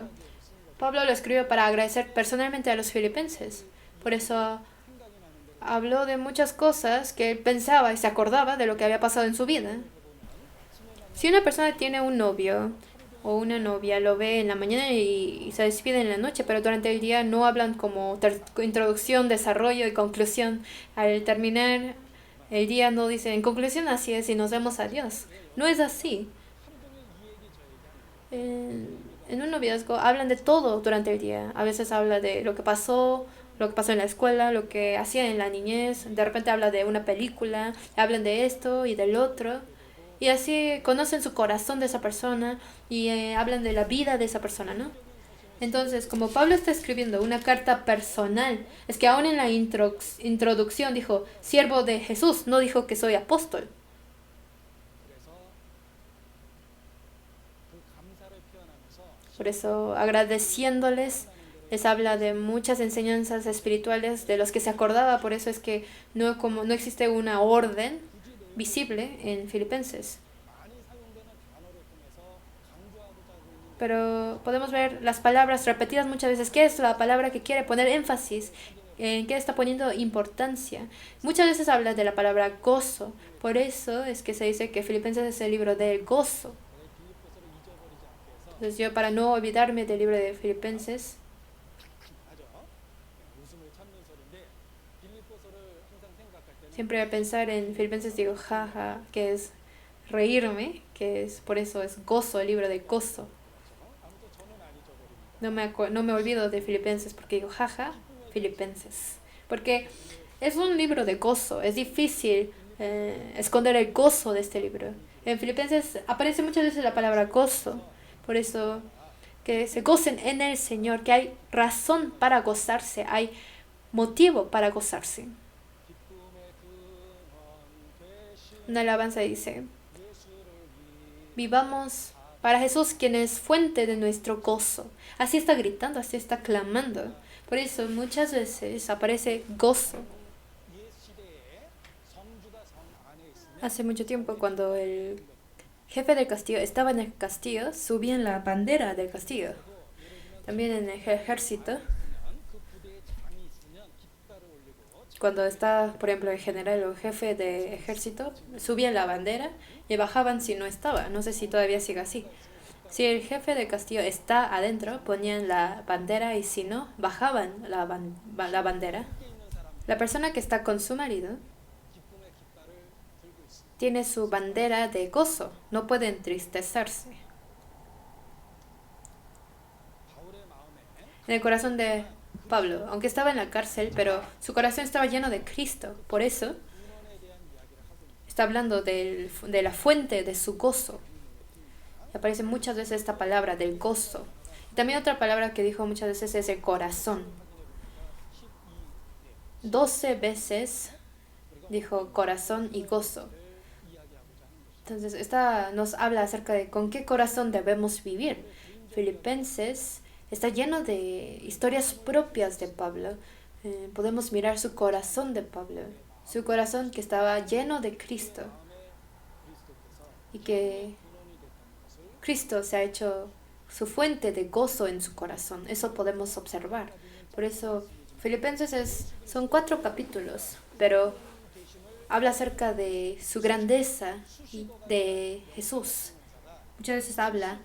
Pablo lo escribió para agradecer personalmente a los filipenses. Por eso habló de muchas cosas que él pensaba y se acordaba de lo que había pasado en su vida. Si una persona tiene un novio o una novia, lo ve en la mañana y se despide en la noche, pero durante el día no hablan como introducción, desarrollo y conclusión. Al terminar el día no dicen, en conclusión así es y nos vemos, adiós. No es así. En un noviazgo hablan de todo durante el día. A veces habla de lo que pasó en la escuela, lo que hacía en la niñez. De repente habla de una película, hablan de esto y del otro. Y así conocen su corazón de esa persona y hablan de la vida de esa persona, ¿no? Entonces, como Pablo está escribiendo una carta personal, es que aún en la introducción dijo, siervo de Jesús, no dijo que soy apóstol. Por eso, agradeciéndoles, les habla de muchas enseñanzas espirituales de los que se acordaba. Por eso es que no existe una orden visible en Filipenses. Pero podemos ver las palabras repetidas muchas veces. ¿Qué es la palabra que quiere poner énfasis? ¿En qué está poniendo importancia? Muchas veces habla de la palabra gozo. Por eso es que se dice que Filipenses es el libro del gozo. Entonces yo, para no olvidarme del libro de Filipenses, siempre al pensar en Filipenses digo jaja, que es reírme, que es por eso es gozo, el libro de gozo. no me olvido de Filipenses porque digo, jaja, Filipenses. Porque es un libro de gozo, es difícil esconder el gozo de este libro. En Filipenses aparece muchas veces la palabra gozo, por eso que se gocen en el Señor, que hay razón para gozarse, hay motivo para gozarse. Una alabanza dice, vivamos para Jesús, quien es fuente de nuestro gozo. Así está gritando, así está clamando. Por eso muchas veces aparece gozo. Hace mucho tiempo, cuando el jefe del castillo estaba en el castillo, subían la bandera del castillo. También en el ejército, cuando está, por ejemplo, el general o jefe de ejército, subían la bandera y bajaban si no estaba. No sé si todavía sigue así. Si el jefe de castillo está adentro, ponían la bandera y si no, bajaban la bandera. La persona que está con su marido tiene su bandera de gozo, no puede entristecerse. En el corazón de Pablo, aunque estaba en la cárcel, pero su corazón estaba lleno de Cristo. Por eso está hablando de la fuente de su gozo. Y aparece muchas veces esta palabra del gozo. Y también otra palabra que dijo muchas veces es el corazón. 12 veces dijo corazón y gozo. Entonces, esta nos habla acerca de con qué corazón debemos vivir. Filipenses está lleno de historias propias de Pablo. Podemos mirar su corazón de Pablo. Su corazón que estaba lleno de Cristo. Y que Cristo se ha hecho su fuente de gozo en su corazón. Eso podemos observar. Por eso, Filipenses son 4 capítulos, pero habla acerca de su grandeza y de Jesús. Muchas veces habla,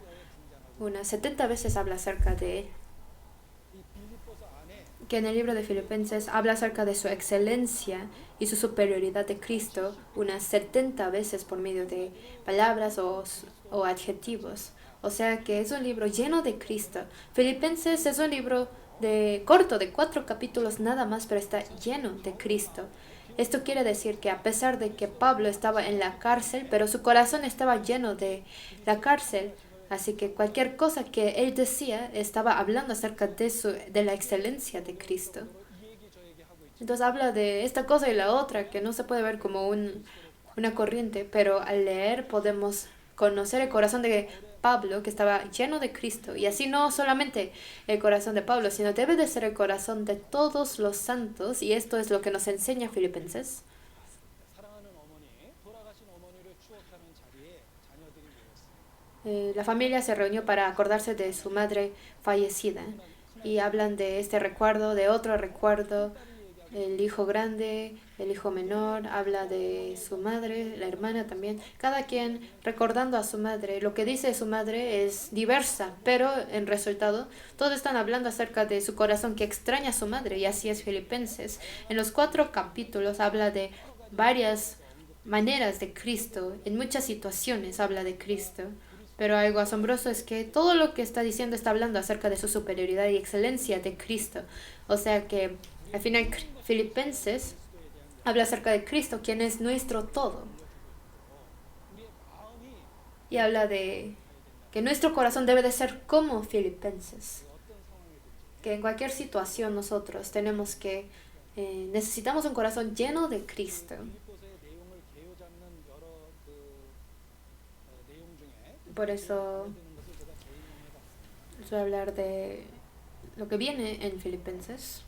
unas 70 veces habla acerca de él. Que en el libro de Filipenses habla acerca de su excelencia y su superioridad de Cristo unas 70 veces por medio de palabras o adjetivos. O sea que es un libro lleno de Cristo. Filipenses es un libro corto, de 4 capítulos nada más, pero está lleno de Cristo. Esto quiere decir que a pesar de que Pablo estaba en la cárcel, pero su corazón estaba lleno de la cárcel, así que cualquier cosa que él decía estaba hablando acerca de la excelencia de Cristo. Entonces habla de esta cosa y la otra, que no se puede ver como una corriente, pero al leer podemos conocer el corazón de Pablo, que estaba lleno de Cristo. Y así no solamente el corazón de Pablo, sino debe de ser el corazón de todos los santos. Y esto es lo que nos enseña Filipenses. La familia se reunió para acordarse de su madre fallecida. Y hablan de este recuerdo, de otro recuerdo. El hijo grande, el hijo menor, habla de su madre, la hermana también. Cada quien recordando a su madre. Lo que dice su madre es diversa, pero en resultado todos están hablando acerca de su corazón que extraña a su madre, y así es Filipenses. En los 4 capítulos habla de varias maneras de Cristo, en muchas situaciones habla de Cristo. Pero algo asombroso es que todo lo que está diciendo está hablando acerca de su superioridad y excelencia de Cristo. O sea que al final Filipenses habla acerca de Cristo, quien es nuestro todo. Y habla de que nuestro corazón debe de ser como Filipenses. Que en cualquier situación nosotros tenemos que, necesitamos un corazón lleno de Cristo. Por eso les voy a hablar de lo que viene en Filipenses.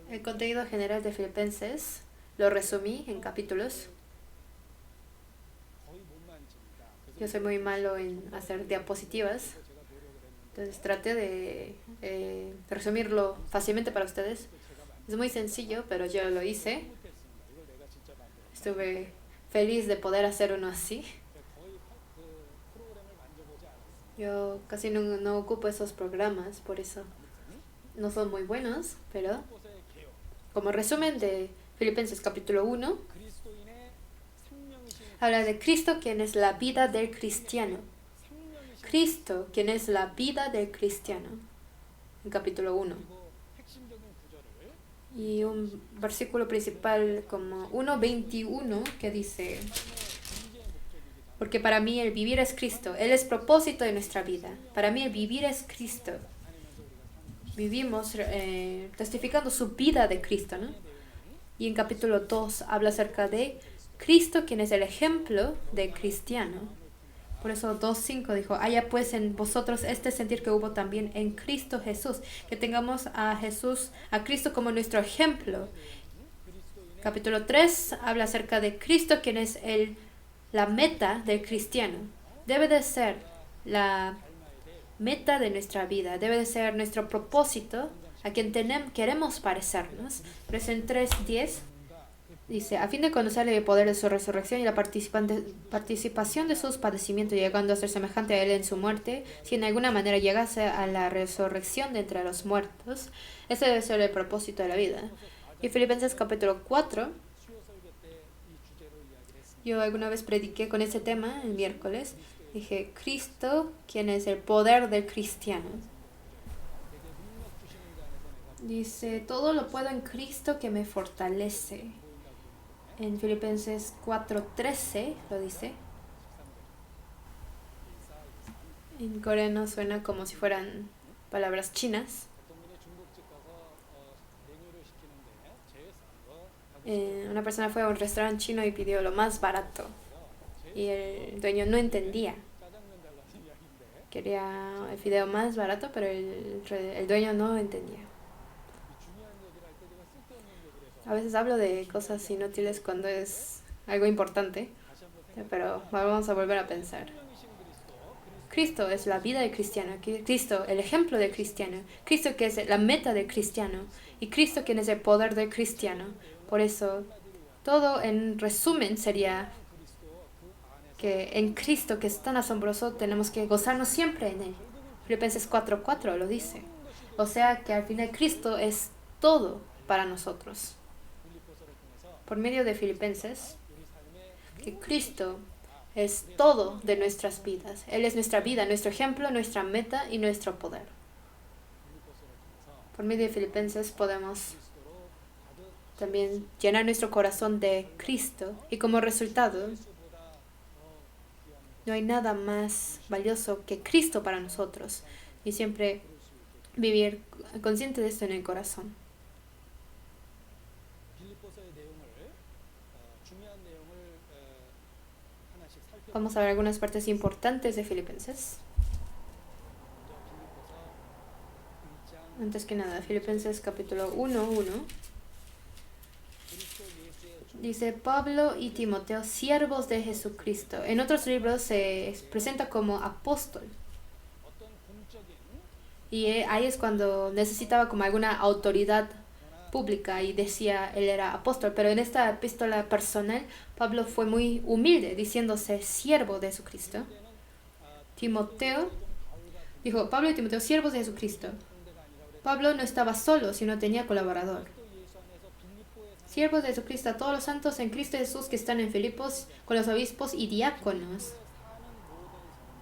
El contenido general de Filipenses lo resumí en capítulos. Yo soy muy malo en hacer diapositivas, entonces traté de resumirlo fácilmente para ustedes. Es muy sencillo, pero yo lo hice. Estuve feliz de poder hacer uno así. Yo casi no ocupo esos programas, por eso no son muy buenos, pero como resumen de Filipenses capítulo 1, habla de Cristo, quien es la vida del cristiano. Cristo, quien es la vida del cristiano. En capítulo 1. Y un versículo principal como 1:21 que dice: porque para mí el vivir es Cristo. Él es propósito de nuestra vida. Para mí el vivir es Cristo. Vivimos testificando su vida de Cristo, ¿no? Y en capítulo 2 habla acerca de Cristo, quien es el ejemplo de cristiano. Por eso 2:5 dijo: haya pues en vosotros este sentir que hubo también en Cristo Jesús. Que tengamos a Jesús, a Cristo como nuestro ejemplo. Capítulo 3 habla acerca de Cristo, quien es la meta del cristiano. Debe de ser la meta de nuestra vida. Debe de ser nuestro propósito a quien queremos parecernos. Por eso en 3:10 dice: a fin de conocer el poder de su resurrección y la participación de sus padecimientos, llegando a ser semejante a él en su muerte, si en alguna manera llegase a la resurrección de entre los muertos. Ese debe ser el propósito de la vida. Y Filipenses capítulo 4, yo alguna vez prediqué con ese tema el miércoles. Dije: Cristo, quien es el poder del cristiano. Dice: todo lo puedo en Cristo que me fortalece. En Filipenses 4:13 lo dice. En coreano suena como si fueran palabras chinas. Una persona fue a un restaurante chino y pidió lo más barato. Y el dueño no entendía. Quería el fideo más barato, pero el dueño no entendía. A veces hablo de cosas inútiles cuando es algo importante, pero vamos a volver a pensar. Cristo es la vida del cristiano, Cristo el ejemplo del cristiano, Cristo que es la meta del cristiano y Cristo quien es el poder del cristiano. Por eso, todo en resumen sería que en Cristo, que es tan asombroso, tenemos que gozarnos siempre en Él. Filipenses 4:4 lo dice. O sea que al final Cristo es todo para nosotros. Por medio de Filipenses, que Cristo es todo de nuestras vidas. Él es nuestra vida, nuestro ejemplo, nuestra meta y nuestro poder. Por medio de Filipenses podemos también llenar nuestro corazón de Cristo y como resultado no hay nada más valioso que Cristo para nosotros y siempre vivir consciente de esto en el corazón. Vamos a ver algunas partes importantes de Filipenses. Antes que nada, Filipenses capítulo 1:1 dice: Pablo y Timoteo, siervos de Jesucristo. En otros libros se presenta como apóstol. Y ahí es cuando necesitaba como alguna autoridad pública y decía él era apóstol. Pero en esta epístola personal, Pablo fue muy humilde, diciéndose siervo de Jesucristo. Timoteo dijo: Pablo y Timoteo, siervos de Jesucristo. Pablo no estaba solo, sino tenía colaborador. Siervos de Jesucristo, a todos los santos en Cristo Jesús que están en Filipos, con los obispos y diáconos.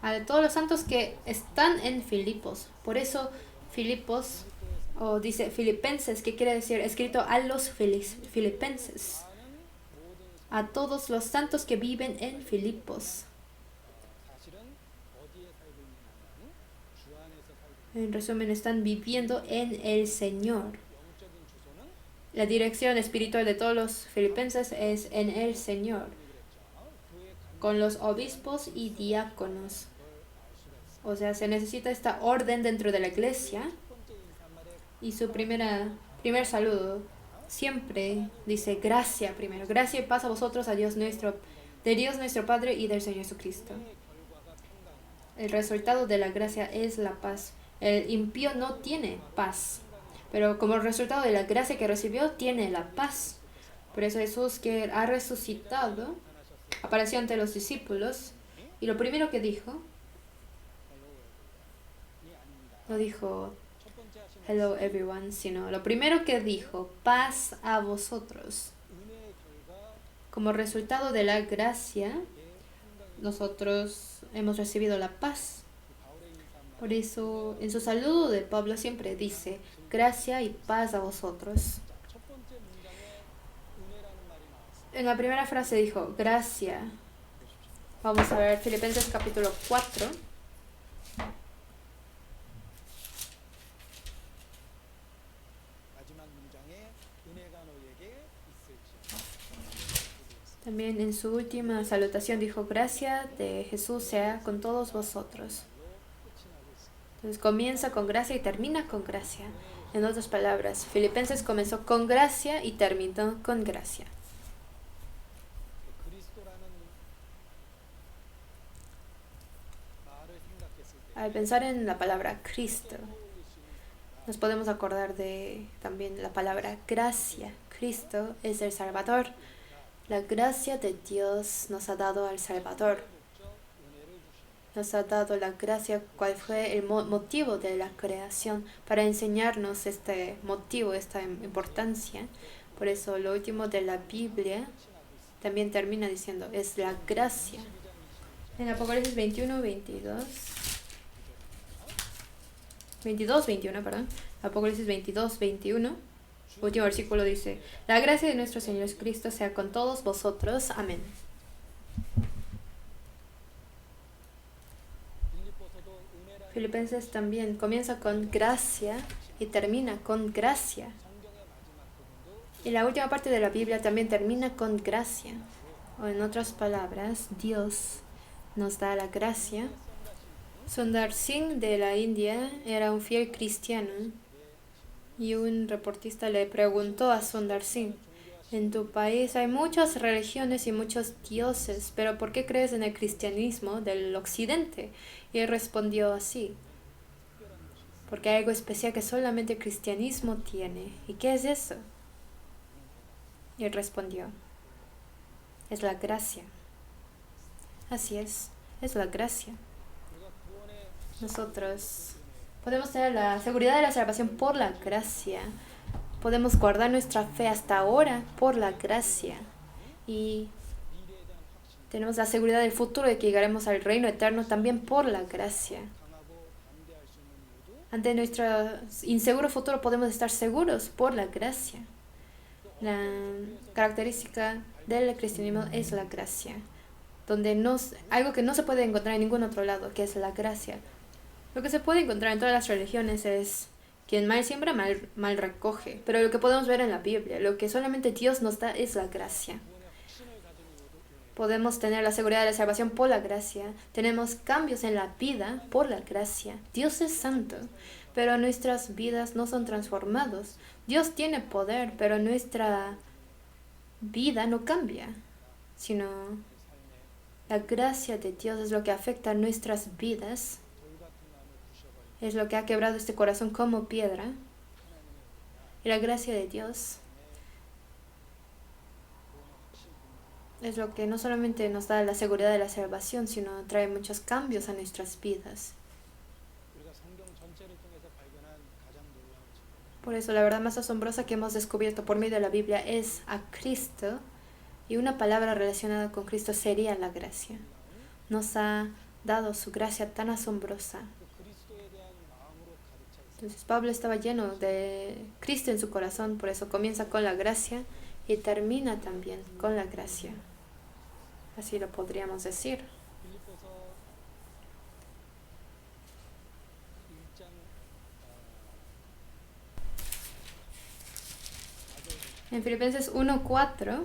A todos los santos que están en Filipos. Por eso Filipos, o dice Filipenses, que quiere decir escrito a los Filipenses. A todos los santos que viven en Filipos. En resumen, están viviendo en el Señor. La dirección espiritual de todos los filipenses es en el Señor, con los obispos y diáconos. O sea, se necesita esta orden dentro de la iglesia. Y su primer saludo siempre dice gracia primero. Gracia y paz a vosotros, de Dios nuestro Padre y del Señor Jesucristo. El resultado de la gracia es la paz. El impío no tiene paz, pero como resultado de la gracia que recibió, tiene la paz. Por eso Jesús, que ha resucitado, apareció ante los discípulos y lo primero que dijo, no dijo hello everyone, sino lo primero que dijo: paz a vosotros. Como resultado de la gracia, nosotros hemos recibido la paz. Por eso, en su saludo de Pablo siempre dice, gracia y paz a vosotros. En la primera frase dijo, gracia. Vamos a ver Filipenses capítulo 4. También en su última salutación dijo, gracia de Jesús sea con todos vosotros. Entonces comienza con gracia y termina con gracia. En otras palabras, Filipenses comenzó con gracia y terminó con gracia. Al pensar en la palabra Cristo, nos podemos acordar de también la palabra gracia. Cristo es el Salvador. La gracia de Dios nos ha dado al Salvador. Nos ha dado la gracia, cuál fue el motivo de la creación, para enseñarnos este motivo, esta importancia. Por eso lo último de la Biblia también termina diciendo, es la gracia. En Apocalipsis 22:21, perdón. Apocalipsis 22:21. Último versículo dice, la gracia de nuestro Señor Jesucristo sea con todos vosotros. Amén. Filipenses también comienza con gracia y termina con gracia. Y la última parte de la Biblia también termina con gracia. O en otras palabras, Dios nos da la gracia. Sundar Singh de la India era un fiel cristiano. Y un reportista le preguntó a Sundar Singh, en tu país hay muchas religiones y muchos dioses, pero ¿por qué crees en el cristianismo del occidente? Y él respondió así, porque hay algo especial que solamente el cristianismo tiene. ¿Y qué es eso? Y él respondió, es la gracia. Así es la gracia. Nosotros podemos tener la seguridad de la salvación por la gracia. Podemos guardar nuestra fe hasta ahora por la gracia. Y tenemos la seguridad del futuro de que llegaremos al reino eterno también por la gracia. Ante nuestro inseguro futuro podemos estar seguros por la gracia. La característica del cristianismo es la gracia. Algo que no se puede encontrar en ningún otro lado, que es la gracia. Lo que se puede encontrar en todas las religiones es quien mal siembra, mal recoge. Pero lo que podemos ver en la Biblia, lo que solamente Dios nos da es la gracia. Podemos tener la seguridad de la salvación por la gracia. Tenemos cambios en la vida por la gracia. Dios es santo, pero nuestras vidas no son transformados. Dios tiene poder, pero nuestra vida no cambia, sino la gracia de Dios es lo que afecta a nuestras vidas. Es lo que ha quebrado este corazón como piedra. Y la gracia de Dios es lo que no solamente nos da la seguridad de la salvación, sino trae muchos cambios a nuestras vidas. Por eso la verdad más asombrosa que hemos descubierto por medio de la Biblia es a Cristo, y una palabra relacionada con Cristo sería la gracia. Nos ha dado su gracia tan asombrosa. Entonces Pablo estaba lleno de Cristo en su corazón, por eso comienza con la gracia y termina también con la gracia. Así lo podríamos decir. En Filipenses 1:4,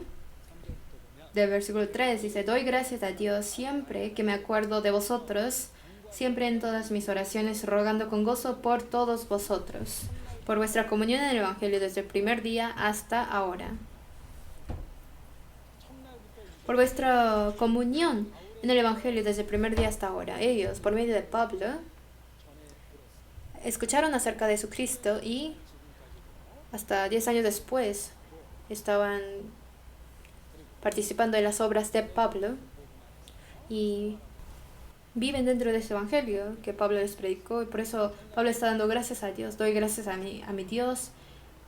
del versículo 3, dice, doy gracias a Dios siempre que me acuerdo de vosotros, siempre en todas mis oraciones, rogando con gozo por todos vosotros, por vuestra comunión en el Evangelio desde el primer día hasta ahora. Por vuestra comunión en el Evangelio desde el primer día hasta ahora. Ellos, por medio de Pablo, escucharon acerca de Jesucristo y hasta 10 años después estaban participando en las obras de Pablo y viven dentro de ese evangelio que Pablo les predicó, y por eso Pablo está dando gracias a Dios. Doy gracias a mi Dios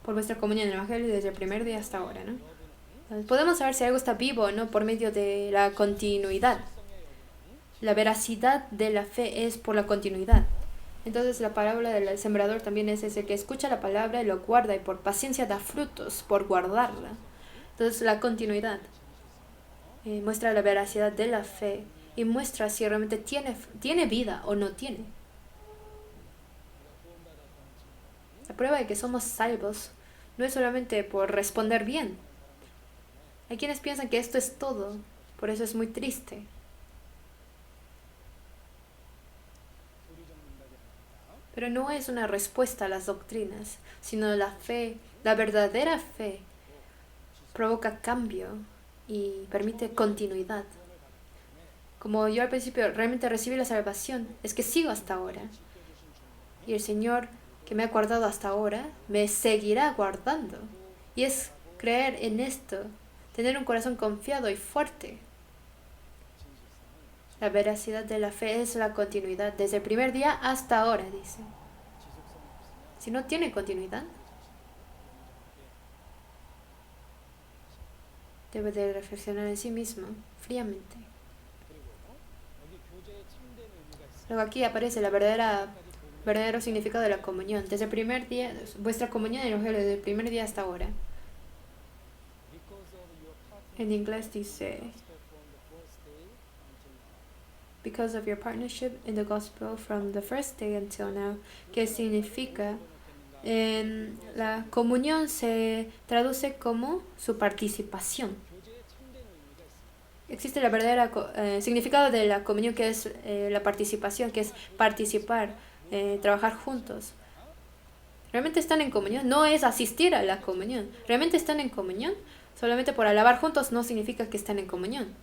por vuestra comunión en el evangelio desde el primer día hasta ahora, ¿no? Podemos saber si algo está vivo o no por medio de la continuidad. La veracidad de la fe es por la continuidad. Entonces la parábola del sembrador también es ese que escucha la palabra y lo guarda y por paciencia da frutos por guardarla. Entonces la continuidad muestra la veracidad de la fe y muestra si realmente tiene vida o no tiene. La prueba de que somos salvos no es solamente por responder bien. Hay quienes piensan que esto es todo, por eso es muy triste. Pero no es una respuesta a las doctrinas, sino la fe, la verdadera fe, provoca cambio y permite continuidad. Como yo al principio realmente recibí la salvación, es que sigo hasta ahora. Y el Señor que me ha guardado hasta ahora, me seguirá guardando. Y es creer en esto, tener un corazón confiado y fuerte. La veracidad de la fe es la continuidad, desde el primer día hasta ahora, dice. Si no tiene continuidad, debe de reflexionar en sí mismo, fríamente. Luego aquí aparece la verdadero significado de la comunión. Desde el primer día, vuestra comunión en el Evangelio, desde el primer día hasta ahora. En inglés dice, because of your partnership in the gospel from the first day until now. ¿Qué significa? La comunión se traduce como su participación. Existe la verdadera significado de la comunión, que es la participación, que es participar, trabajar juntos. ¿Realmente están en comunión? No es asistir a la comunión. ¿Realmente están en comunión? Solamente por alabar juntos no significa que estén en comunión,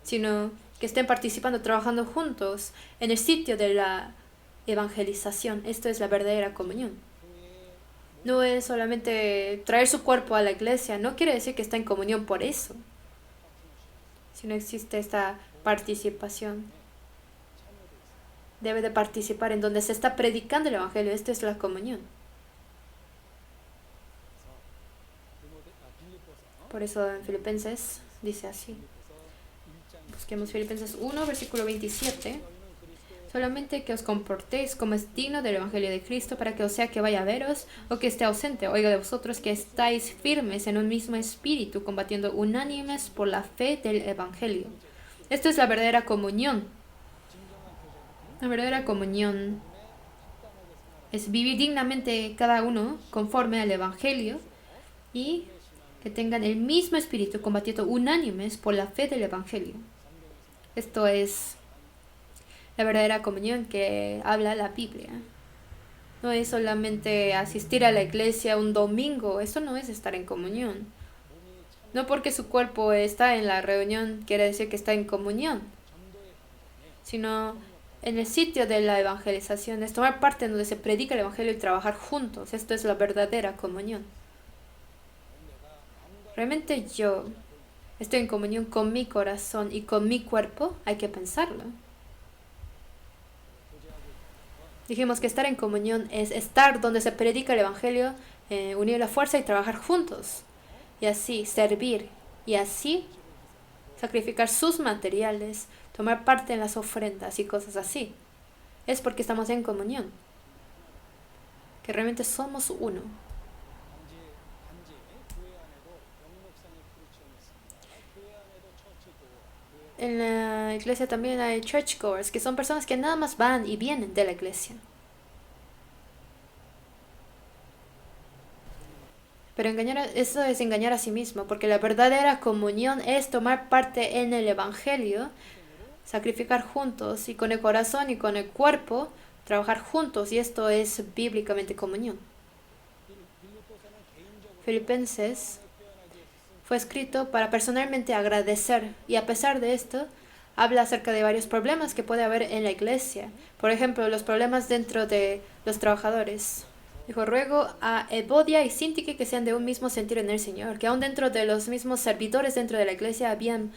sino que estén participando, trabajando juntos en el sitio de la evangelización. Esto es la verdadera comunión. No es solamente traer su cuerpo a la iglesia, no quiere decir que está en comunión por eso, sino existe esta participación. Debe de participar en donde se está predicando el evangelio. Esto es la comunión. Por eso en Filipenses dice así. Busquemos Filipenses 1, versículo 27. Solamente que os comportéis como es digno del evangelio de Cristo, para que o sea que vaya a veros o que esté ausente, oiga de vosotros que estáis firmes en un mismo espíritu, combatiendo unánimes por la fe del evangelio. Esto es la verdadera comunión. La verdadera comunión es vivir dignamente cada uno conforme al evangelio y que tengan el mismo espíritu, combatiendo unánimes por la fe del evangelio. Esto es la verdadera comunión que habla la Biblia. No es solamente asistir a la iglesia un domingo. Eso no es estar en comunión. No porque su cuerpo está en la reunión quiere decir que está en comunión, sino en el sitio de la evangelización. Es tomar parte en donde se predica el evangelio y trabajar juntos. Esto es la verdadera comunión. ¿Realmente yo estoy en comunión con mi corazón y con mi cuerpo? Hay que pensarlo. Dijimos que estar en comunión es estar donde se predica el evangelio, unir la fuerza y trabajar juntos. Y así servir. Y así sacrificar sus materiales, tomar parte en las ofrendas y cosas así. Es porque estamos en comunión. Que realmente somos uno. En la iglesia también hay churchgoers, que son personas que nada más van y vienen de la iglesia. Pero eso es engañar a sí mismo, porque la verdadera comunión es tomar parte en el evangelio, sacrificar juntos y con el corazón y con el cuerpo, trabajar juntos, y esto es bíblicamente comunión. Filipenses fue escrito para personalmente agradecer, y a pesar de esto, habla acerca de varios problemas que puede haber en la iglesia. Por ejemplo, los problemas dentro de los trabajadores. Dijo, ruego a Evodia y Síntique que sean de un mismo sentir en el Señor, que aún dentro de los mismos servidores dentro de la iglesia habían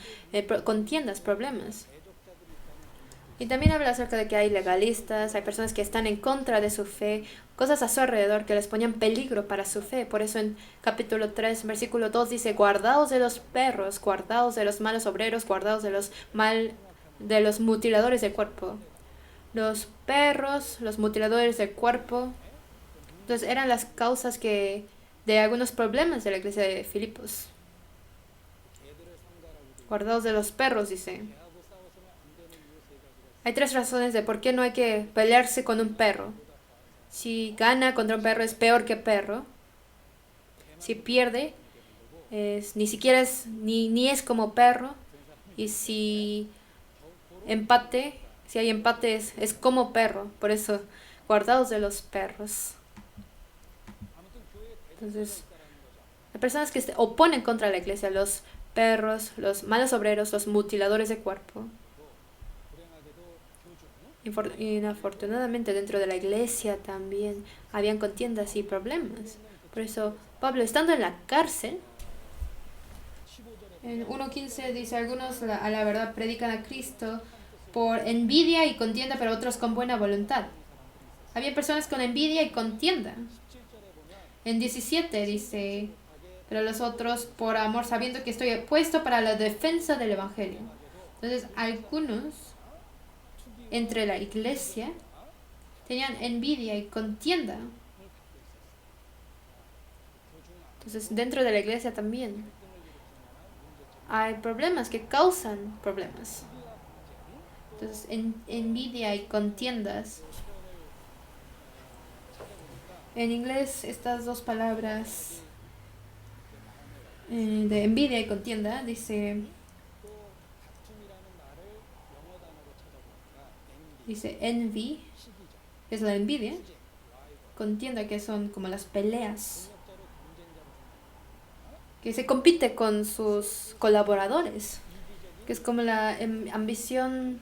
contiendas, problemas. Y también habla acerca de que hay legalistas, hay personas que están en contra de su fe, cosas a su alrededor que les ponían peligro para su fe. Por eso en capítulo 3, versículo 2 dice, guardaos de los perros, guardaos de los malos obreros, guardaos de los mutiladores del cuerpo. Los perros, los mutiladores del cuerpo. Entonces eran las causas de algunos problemas de la iglesia de Filipos. Guardaos de los perros, dice. Hay 3 razones de por qué no hay que pelearse con un perro. Si gana contra un perro es peor que perro. Si pierde, ni siquiera ni es como perro. Y si hay empate es como perro. Por eso, guardaos de los perros. Entonces, hay personas que se oponen contra la iglesia, los perros, los malos obreros, los mutiladores de cuerpo. Inafortunadamente dentro de la iglesia también habían contiendas y problemas. Por eso Pablo, estando en la cárcel, en 1.15 dice, algunos a la verdad predican a Cristo por envidia y contienda, pero otros con buena voluntad. Había personas con envidia y contienda. En 17 dice, pero los otros por amor, sabiendo que estoy puesto para la defensa del evangelio. Entonces algunos entre la iglesia tenían envidia y contienda. Entonces dentro de la iglesia también hay problemas que causan problemas. Entonces envidia y contiendas. En inglés estas 2 palabras de envidia y contienda dice envy, que es la envidia, contienda, que son como las peleas, que se compite con sus colaboradores, que es como la ambición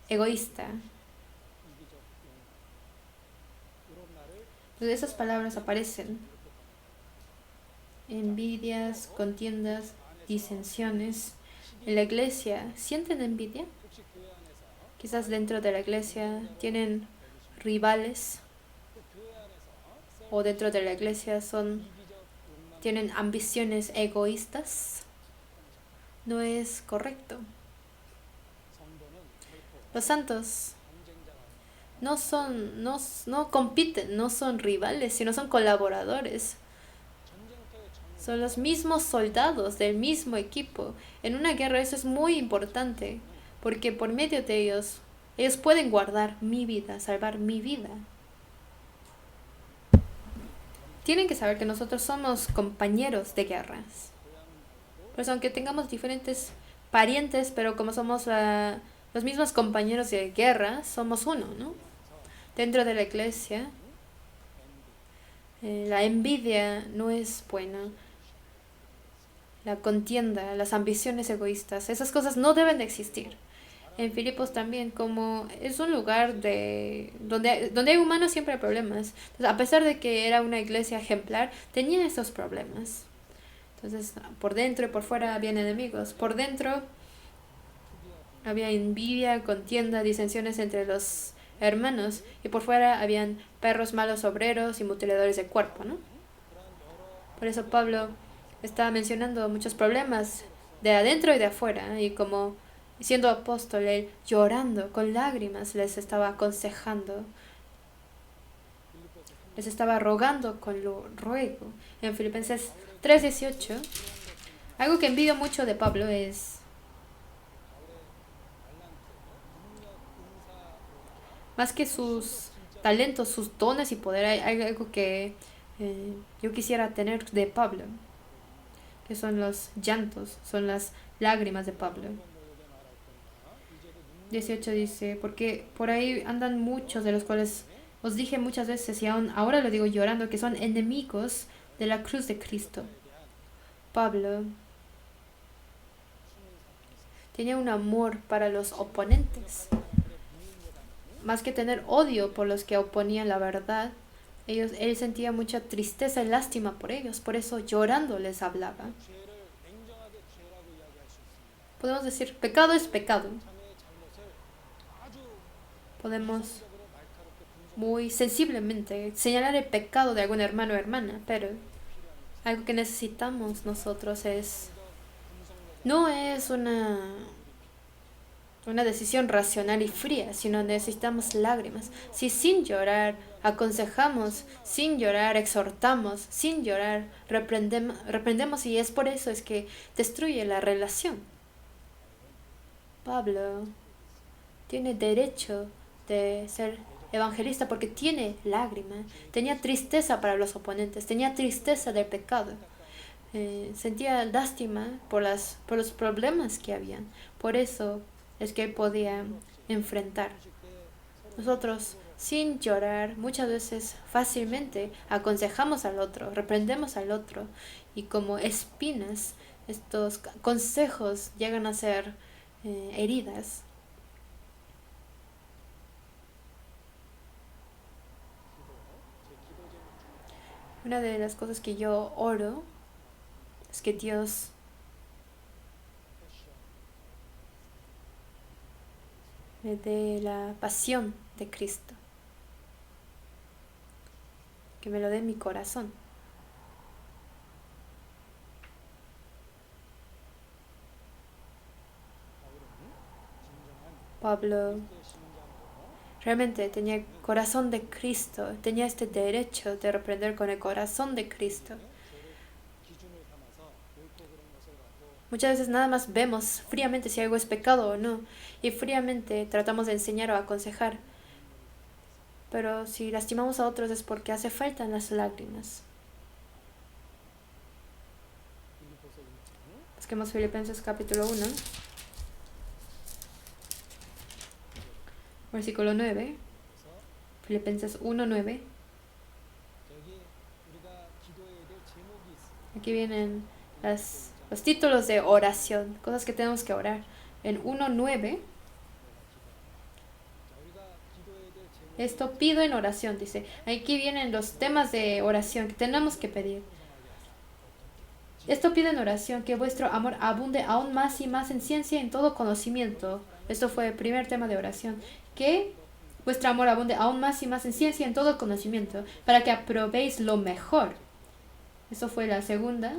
egoísta. Entonces esas palabras aparecen: envidias, contiendas, disensiones. En la iglesia, ¿sienten envidia? Quizás dentro de la iglesia tienen rivales, o dentro de la iglesia tienen ambiciones egoístas. No es correcto. Los santos no compiten, no son rivales, sino son colaboradores. Son los mismos soldados del mismo equipo. En una guerra eso es muy importante, porque por medio de ellos pueden guardar mi vida, salvar mi vida. Tienen que saber que nosotros somos compañeros de guerras. Pues aunque tengamos diferentes parientes, pero como somos los mismos compañeros de guerra, somos uno, ¿no? Dentro de la iglesia, la envidia no es buena. La contienda, las ambiciones egoístas, esas cosas no deben de existir. En Filipos también, como es un lugar donde hay humanos, siempre hay problemas. Entonces, a pesar de que era una iglesia ejemplar, tenía esos problemas. Entonces, por dentro y por fuera habían enemigos. Por dentro había envidia, contienda, disensiones entre los hermanos, y por fuera habían perros, malos obreros y mutiladores de cuerpo, ¿no? Por eso Pablo estaba mencionando muchos problemas de adentro y de afuera, y como siendo apóstol, él llorando con lágrimas les estaba aconsejando, les estaba rogando con lo ruego. En Filipenses 3:18, algo que envidio mucho de Pablo es más que sus talentos, sus dones y poder, hay algo que yo quisiera tener de Pablo, que son los llantos, son las lágrimas de Pablo. 18 dice, porque por ahí andan muchos, de los cuales os dije muchas veces y aún ahora lo digo llorando, que son enemigos de la cruz de Cristo. Pablo tenía un amor para los oponentes. Más que tener odio por los que oponían la verdad, él sentía mucha tristeza y lástima por ellos, por eso llorando les hablaba. Podemos decir, pecado es pecado. Podemos muy sensiblemente señalar el pecado de algún hermano o hermana, pero algo que necesitamos nosotros no es una decisión racional y fría, sino necesitamos lágrimas. Si sin llorar aconsejamos, sin llorar exhortamos, sin llorar reprendemos, y es por eso es que destruye la relación. Pablo tiene derecho de ser evangelista porque tiene lágrima, tenía tristeza para los oponentes, tenía tristeza del pecado. Sentía lástima por los problemas que habían. Por eso es que él podía enfrentar. Nosotros, sin llorar, muchas veces fácilmente aconsejamos al otro, reprendemos al otro, y como espinas, estos consejos llegan a ser heridas. Una de las cosas que yo oro es que Dios me dé la pasión de Cristo, que me lo dé en mi corazón. Pablo realmente tenía el corazón de Cristo, tenía este derecho de reprender con el corazón de Cristo. Muchas veces nada más vemos fríamente si algo es pecado o no, y fríamente tratamos de enseñar o aconsejar. Pero si lastimamos a otros es porque hace falta las lágrimas. Busquemos Filipenses capítulo 1, versículo 9. Filipenses 1:9. Aquí vienen los títulos de oración, cosas que tenemos que orar. En 1:9, esto pido en oración, dice. Aquí vienen los temas de oración que tenemos que pedir. Esto pido en oración, que vuestro amor abunde aún más y más en ciencia y en todo conocimiento. Esto fue el primer tema de oración. Que vuestro amor abunde aún más y más en ciencia y en todo conocimiento, para que aprobéis lo mejor. Eso fue la segunda.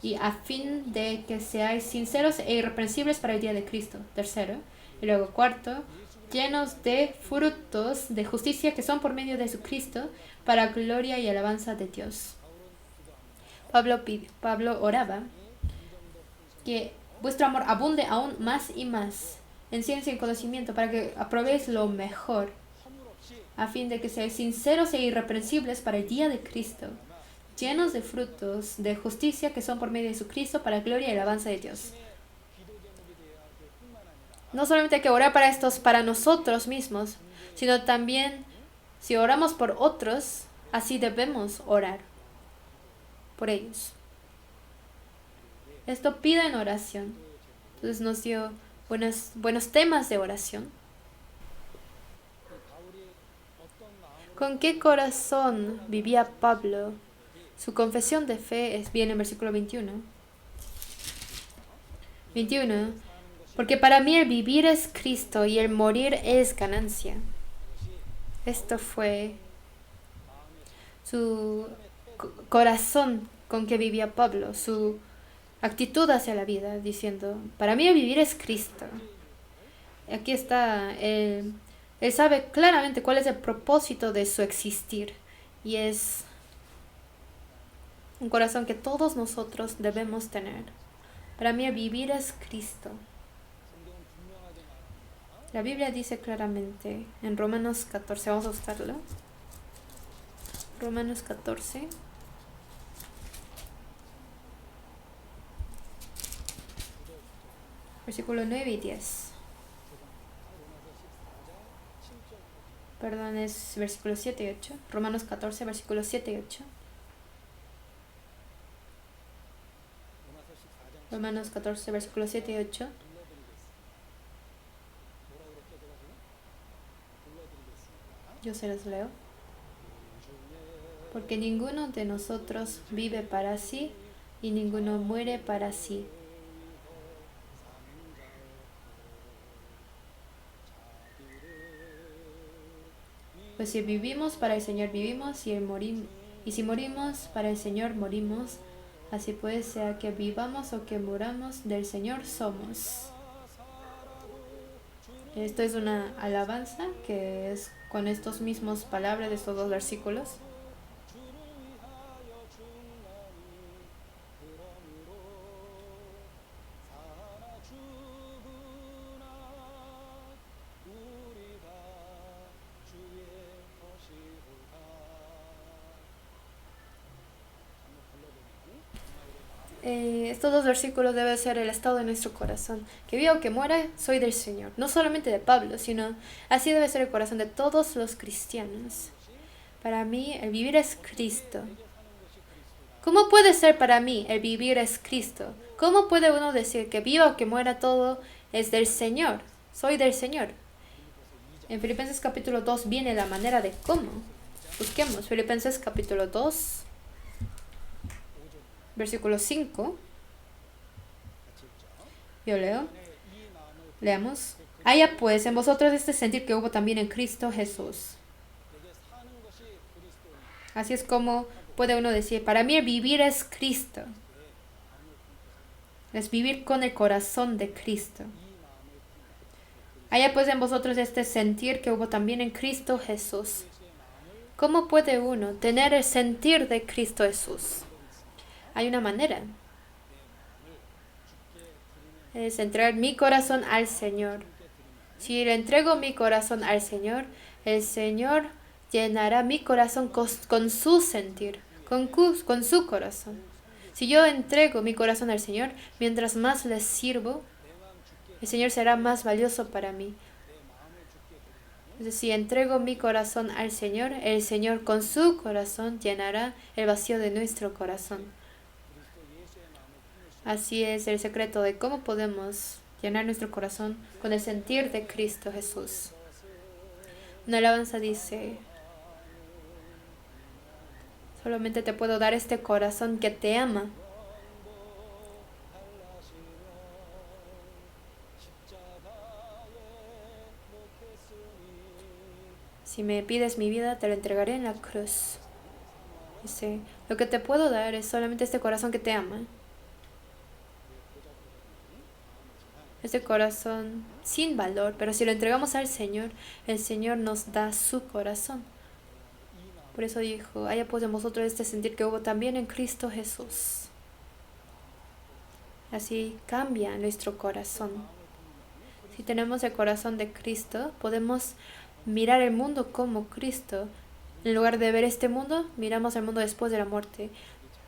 Y a fin de que seáis sinceros e irreprensibles para el día de Cristo. Tercero. Y luego cuarto, llenos de frutos de justicia que son por medio de Jesucristo, para gloria y alabanza de Dios. Pablo oraba que vuestro amor abunde aún más y más en ciencia y conocimiento, para que aprobéis lo mejor, a fin de que seáis sinceros e irreprensibles para el día de Cristo, llenos de frutos de justicia que son por medio de Jesucristo, para gloria y alabanza de Dios. No solamente hay que orar para nosotros mismos, sino también, si oramos por otros, así debemos orar por ellos. Esto pide en oración. Entonces nos dio buenos temas de oración. ¿Con qué corazón vivía Pablo? Su confesión de fe viene en versículo 21. 21. Porque para mí el vivir es Cristo y el morir es ganancia. Esto fue su corazón con que vivía Pablo, su actitud hacia la vida, diciendo, para mí el vivir es Cristo. Aquí está, él sabe claramente cuál es el propósito de su existir, y es un corazón que todos nosotros debemos tener. Para mí el vivir es Cristo. La Biblia dice claramente en Romanos 14, vamos a buscarlo. Romanos 14. Versículo 9 y 10. Perdón, es versículo 7 y 8. Romanos 14, versículos 7 y 8. Romanos 14, versículos 7 y 8. Yo se los leo. Porque ninguno de nosotros vive para sí y ninguno muere para sí. Pues si vivimos, para el Señor vivimos, y si morimos, para el Señor morimos. Así pues, sea que vivamos o que muramos, del Señor somos. Esto es una alabanza que es con estos mismos palabras de estos dos versículos. Estos dos versículos deben ser el estado de nuestro corazón. Que viva o que muera, soy del Señor. No solamente de Pablo, sino así debe ser el corazón de todos los cristianos. Para mí, el vivir es Cristo. ¿Cómo puede ser para mí el vivir es Cristo? ¿Cómo puede uno decir que viva o que muera todo es del Señor? Soy del Señor. En Filipenses capítulo 2 viene la manera de cómo. Busquemos Filipenses capítulo 2. Versículo 5. Yo leo. Leamos. Haya pues en vosotros este sentir que hubo también en Cristo Jesús. Así es como puede uno decir, para mí el vivir es Cristo. Es vivir con el corazón de Cristo. Haya pues en vosotros este sentir que hubo también en Cristo Jesús. ¿Cómo puede uno tener el sentir de Cristo Jesús? Hay una manera. Es entregar mi corazón al Señor. Si le entrego mi corazón al Señor, el Señor llenará mi corazón con su sentir, con su corazón. Si yo entrego mi corazón al Señor, mientras más le sirvo, el Señor será más valioso para mí. Entonces, si entrego mi corazón al Señor, el Señor con su corazón llenará el vacío de nuestro corazón. Así es el secreto de cómo podemos llenar nuestro corazón con el sentir de Cristo Jesús. Una alabanza dice, solamente te puedo dar este corazón que te ama. Si me pides mi vida, te la entregaré en la cruz. Dice, lo que te puedo dar es solamente este corazón que te ama. Este corazón sin valor, pero si lo entregamos al Señor, el Señor nos da su corazón. Por eso dijo, haya pues en vosotros este sentir que hubo también en Cristo Jesús. Así cambia nuestro corazón. Si tenemos el corazón de Cristo, podemos mirar el mundo como Cristo. En lugar de ver este mundo, miramos el mundo después de la muerte.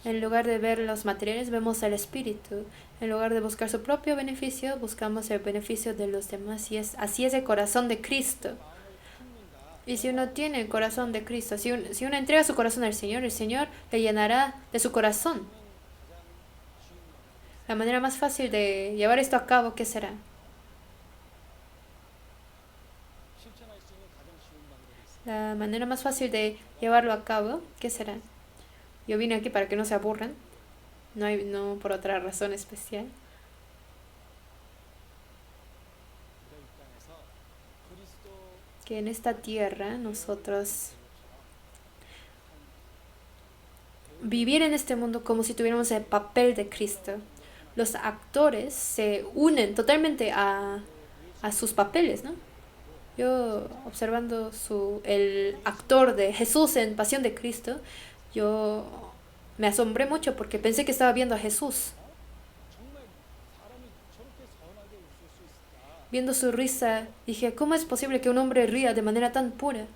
En lugar de ver los materiales, vemos el espíritu. En lugar de buscar su propio beneficio, buscamos el beneficio de los demás. Y así es el corazón de Cristo. Y si uno tiene el corazón de Cristo, si uno entrega su corazón al Señor, el Señor le llenará de su corazón. La manera más fácil de llevar esto a cabo, ¿qué será? La manera más fácil de llevarlo a cabo, ¿qué será? Yo vine aquí para que no se aburran, no por otra razón especial. Que en esta tierra nosotros vivir en este mundo como si tuviéramos el papel de Cristo. Los actores se unen totalmente a sus papeles, ¿no? Yo observando el actor de Jesús en Pasión de Cristo, yo me asombré mucho porque pensé que estaba viendo a Jesús. Viendo su risa, dije, ¿cómo es posible que un hombre ría de manera tan pura?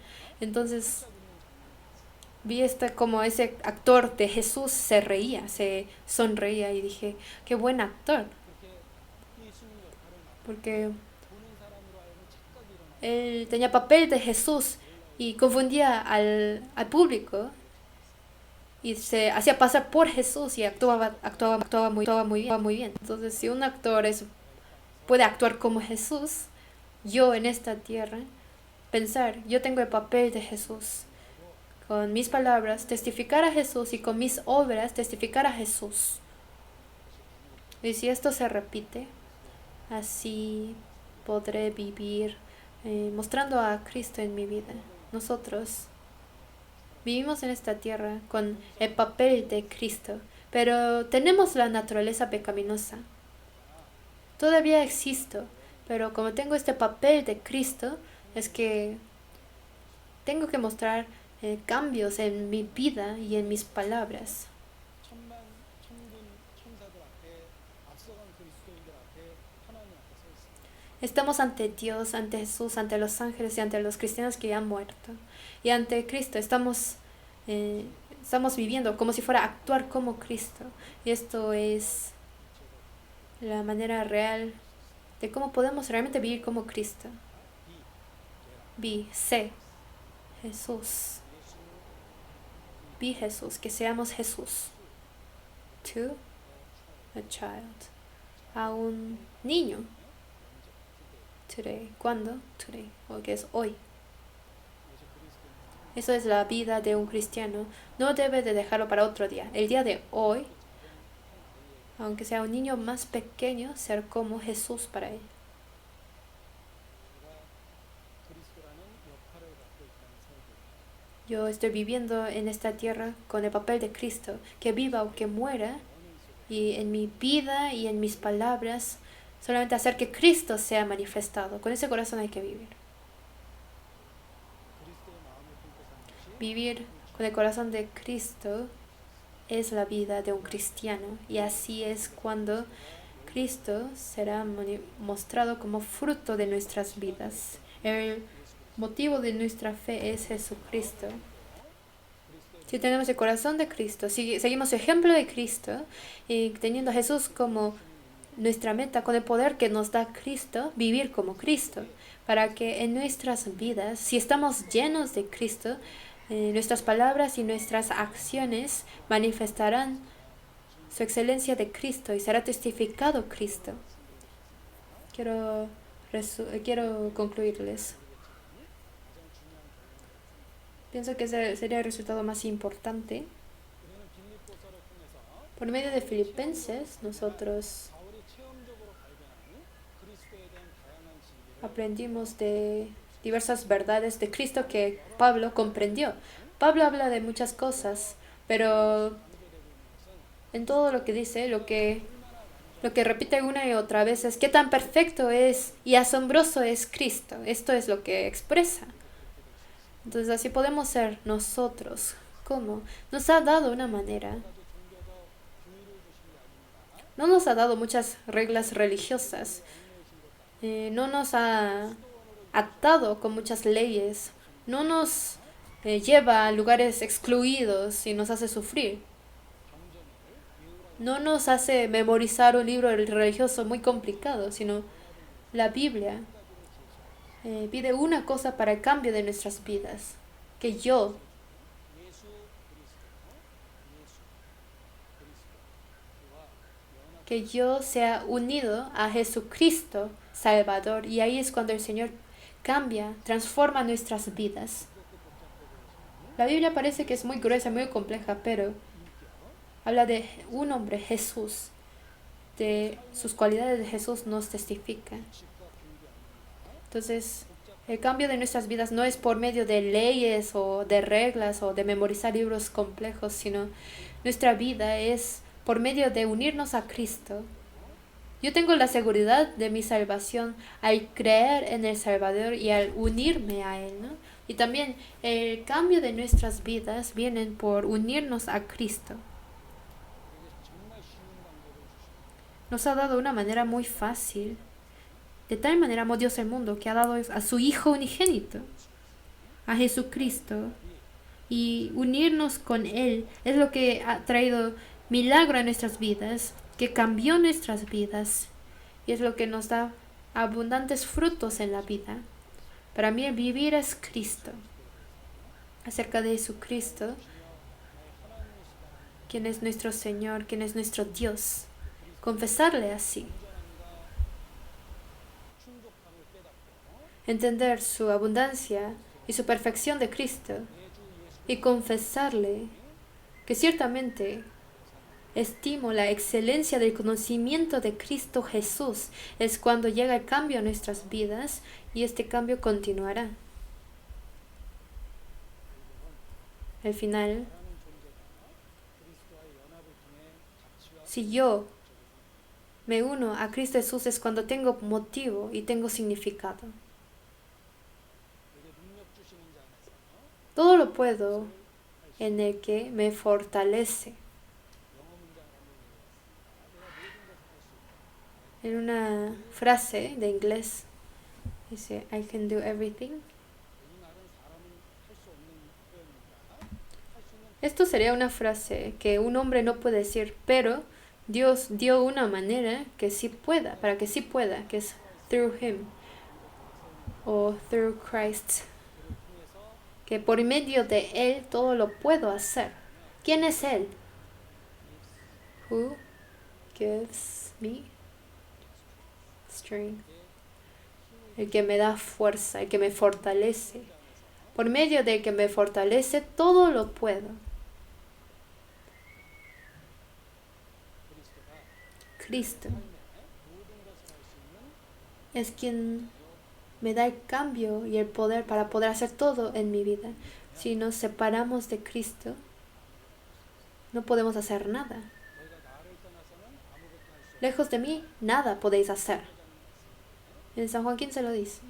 Entonces vi como ese actor de Jesús se reía, se sonreía y dije, qué buen actor. Porque él tenía papel de Jesús y confundía al público y se hacía pasar por Jesús y actuaba muy bien. Entonces, si un actor puede actuar como Jesús, yo en esta tierra, pensar, yo tengo el papel de Jesús. Con mis palabras, testificar a Jesús y con mis obras, testificar a Jesús. Y si esto se repite, así podré vivir mostrando a Cristo en mi vida. nosotros vivimos en esta tierra con el papel de Cristo, pero tenemos la naturaleza pecaminosa. Todavía existo, pero como tengo este papel de Cristo, es que tengo que mostrar cambios en mi vida y en mis palabras. Estamos ante Dios, ante Jesús, ante los ángeles y ante los cristianos que ya han muerto. Y ante Cristo estamos viviendo como si fuera actuar como Cristo. Y esto es la manera real de cómo podemos realmente vivir como Cristo. Sé Jesús. Be Jesús, que seamos Jesús. To a child. A un niño. Today. ¿Cuándo? Today. Porque es hoy. Eso es la vida de un cristiano. No debe de dejarlo para otro día. El día de hoy, aunque sea un niño más pequeño, ser como Jesús para él. Yo estoy viviendo en esta tierra con el papel de Cristo, que viva o que muera, y en mi vida y en mis palabras, solamente hacer que Cristo sea manifestado. Con ese corazón hay que vivir. Vivir con el corazón de Cristo es la vida de un cristiano, y así es cuando Cristo será mostrado como fruto de nuestras vidas. El motivo de nuestra fe es Jesucristo. Si tenemos el corazón de Cristo, si seguimos el ejemplo de Cristo y teniendo a Jesús como nuestra meta, con el poder que nos da Cristo, vivir como Cristo, para que en nuestras vidas, si estamos llenos de Cristo, nuestras palabras y nuestras acciones manifestarán su excelencia de Cristo y será testificado Cristo. Quiero concluirles. Pienso que ese sería el resultado más importante. Por medio de Filipenses, nosotros aprendimos de diversas verdades de Cristo que Pablo comprendió. Pablo habla de muchas cosas, pero en todo lo que dice, lo que repite una y otra vez es qué tan perfecto es y asombroso es Cristo. Esto es lo que expresa. Entonces así podemos ser nosotros. ¿Cómo? Nos ha dado una manera. No nos ha dado muchas reglas religiosas. No nos ha atado con muchas leyes. No nos lleva a lugares excluidos y nos hace sufrir. No nos hace memorizar un libro religioso muy complicado, sino la Biblia pide una cosa para el cambio de nuestras vidas, que yo sea unido a Jesucristo Salvador, y ahí es cuando el Señor cambia, transforma nuestras vidas. La Biblia parece que es muy gruesa, muy compleja, pero habla de un hombre, Jesús, de sus cualidades de Jesús nos testifica. Entonces, el cambio de nuestras vidas no es por medio de leyes o de reglas o de memorizar libros complejos, sino nuestra vida es por medio de unirnos a Cristo. Yo tengo la seguridad de mi salvación al creer en el Salvador y al unirme a Él, ¿no? Y también el cambio de nuestras vidas viene por unirnos a Cristo. Nos ha dado una manera muy fácil. De tal manera amó Dios el mundo que ha dado a su Hijo unigénito, a Jesucristo. Y unirnos con Él es lo que ha traído milagro a nuestras vidas, que cambió nuestras vidas. Y es lo que nos da abundantes frutos en la vida. Para mí el vivir es Cristo. Acerca de Jesucristo, quien es nuestro Señor, quien es nuestro Dios. Confesarle así. Entender su abundancia y su perfección de Cristo y confesarle que ciertamente estimo la excelencia del conocimiento de Cristo Jesús es cuando llega el cambio a nuestras vidas, y este cambio continuará. al final, si yo me uno a Cristo Jesús es cuando tengo motivo y tengo significado. Todo lo puedo en el que me fortalece. En una frase de inglés dice, I can do everything. Esto sería una frase que un hombre no puede decir, pero Dios dio una manera que sí pueda, para que sí pueda, que es through Him o through Christ. Que por medio de Él todo lo puedo hacer. ¿Quién es Él? Who gives me strength. El que me da fuerza, el que me fortalece. Por medio del que me fortalece, todo lo puedo. Cristo es quien me da el cambio y el poder para poder hacer todo en mi vida. Si nos separamos de Cristo, no podemos hacer nada. Lejos de mí, nada podéis hacer. En San Juan 15 lo dice.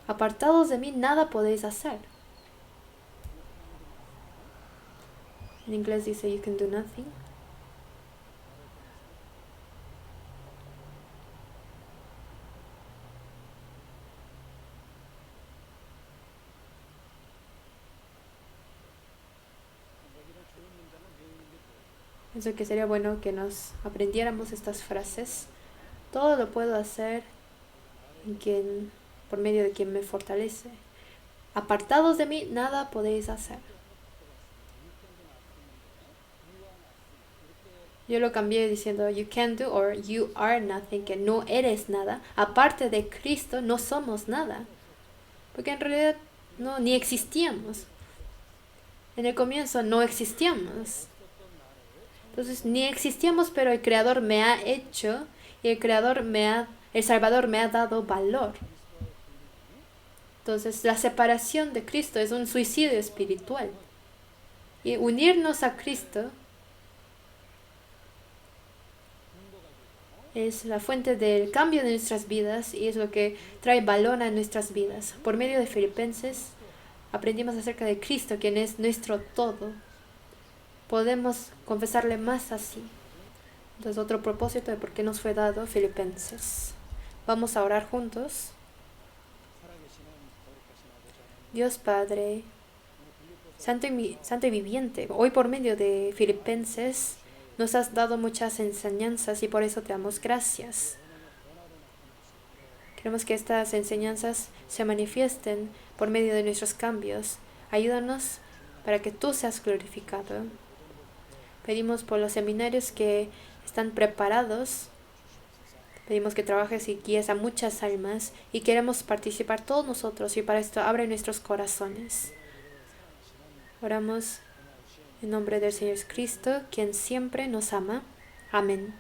Apartados de mí, nada podéis hacer. En inglés dice, you can do nothing. Pienso que sería bueno que nos aprendiéramos estas frases. Todo lo puedo hacer por medio de quien me fortalece. Apartados de mí, nada podéis hacer. Yo lo cambié diciendo you can do or you are nothing, que no eres nada. Aparte de Cristo no somos nada. Porque en realidad ni existíamos. En el comienzo no existíamos. Entonces ni existíamos, pero el Creador me ha hecho y el Salvador me ha dado valor. Entonces la separación de Cristo es un suicidio espiritual. Y unirnos a Cristo es la fuente del cambio de nuestras vidas y es lo que trae valor a nuestras vidas. Por medio de Filipenses aprendimos acerca de Cristo, quien es nuestro todo. Podemos confesarle más así. Entonces, otro propósito de por qué nos fue dado Filipenses. Vamos a orar juntos. Dios Padre, Santo y viviente, hoy por medio de Filipenses nos has dado muchas enseñanzas y por eso te damos gracias. Queremos que estas enseñanzas se manifiesten por medio de nuestros cambios. Ayúdanos para que tú seas glorificado. Pedimos por los seminarios que están preparados. Pedimos que trabajes y guíes a muchas almas y queremos participar todos nosotros y para esto abre nuestros corazones. Oramos en nombre del Señor Cristo, quien siempre nos ama. Amén.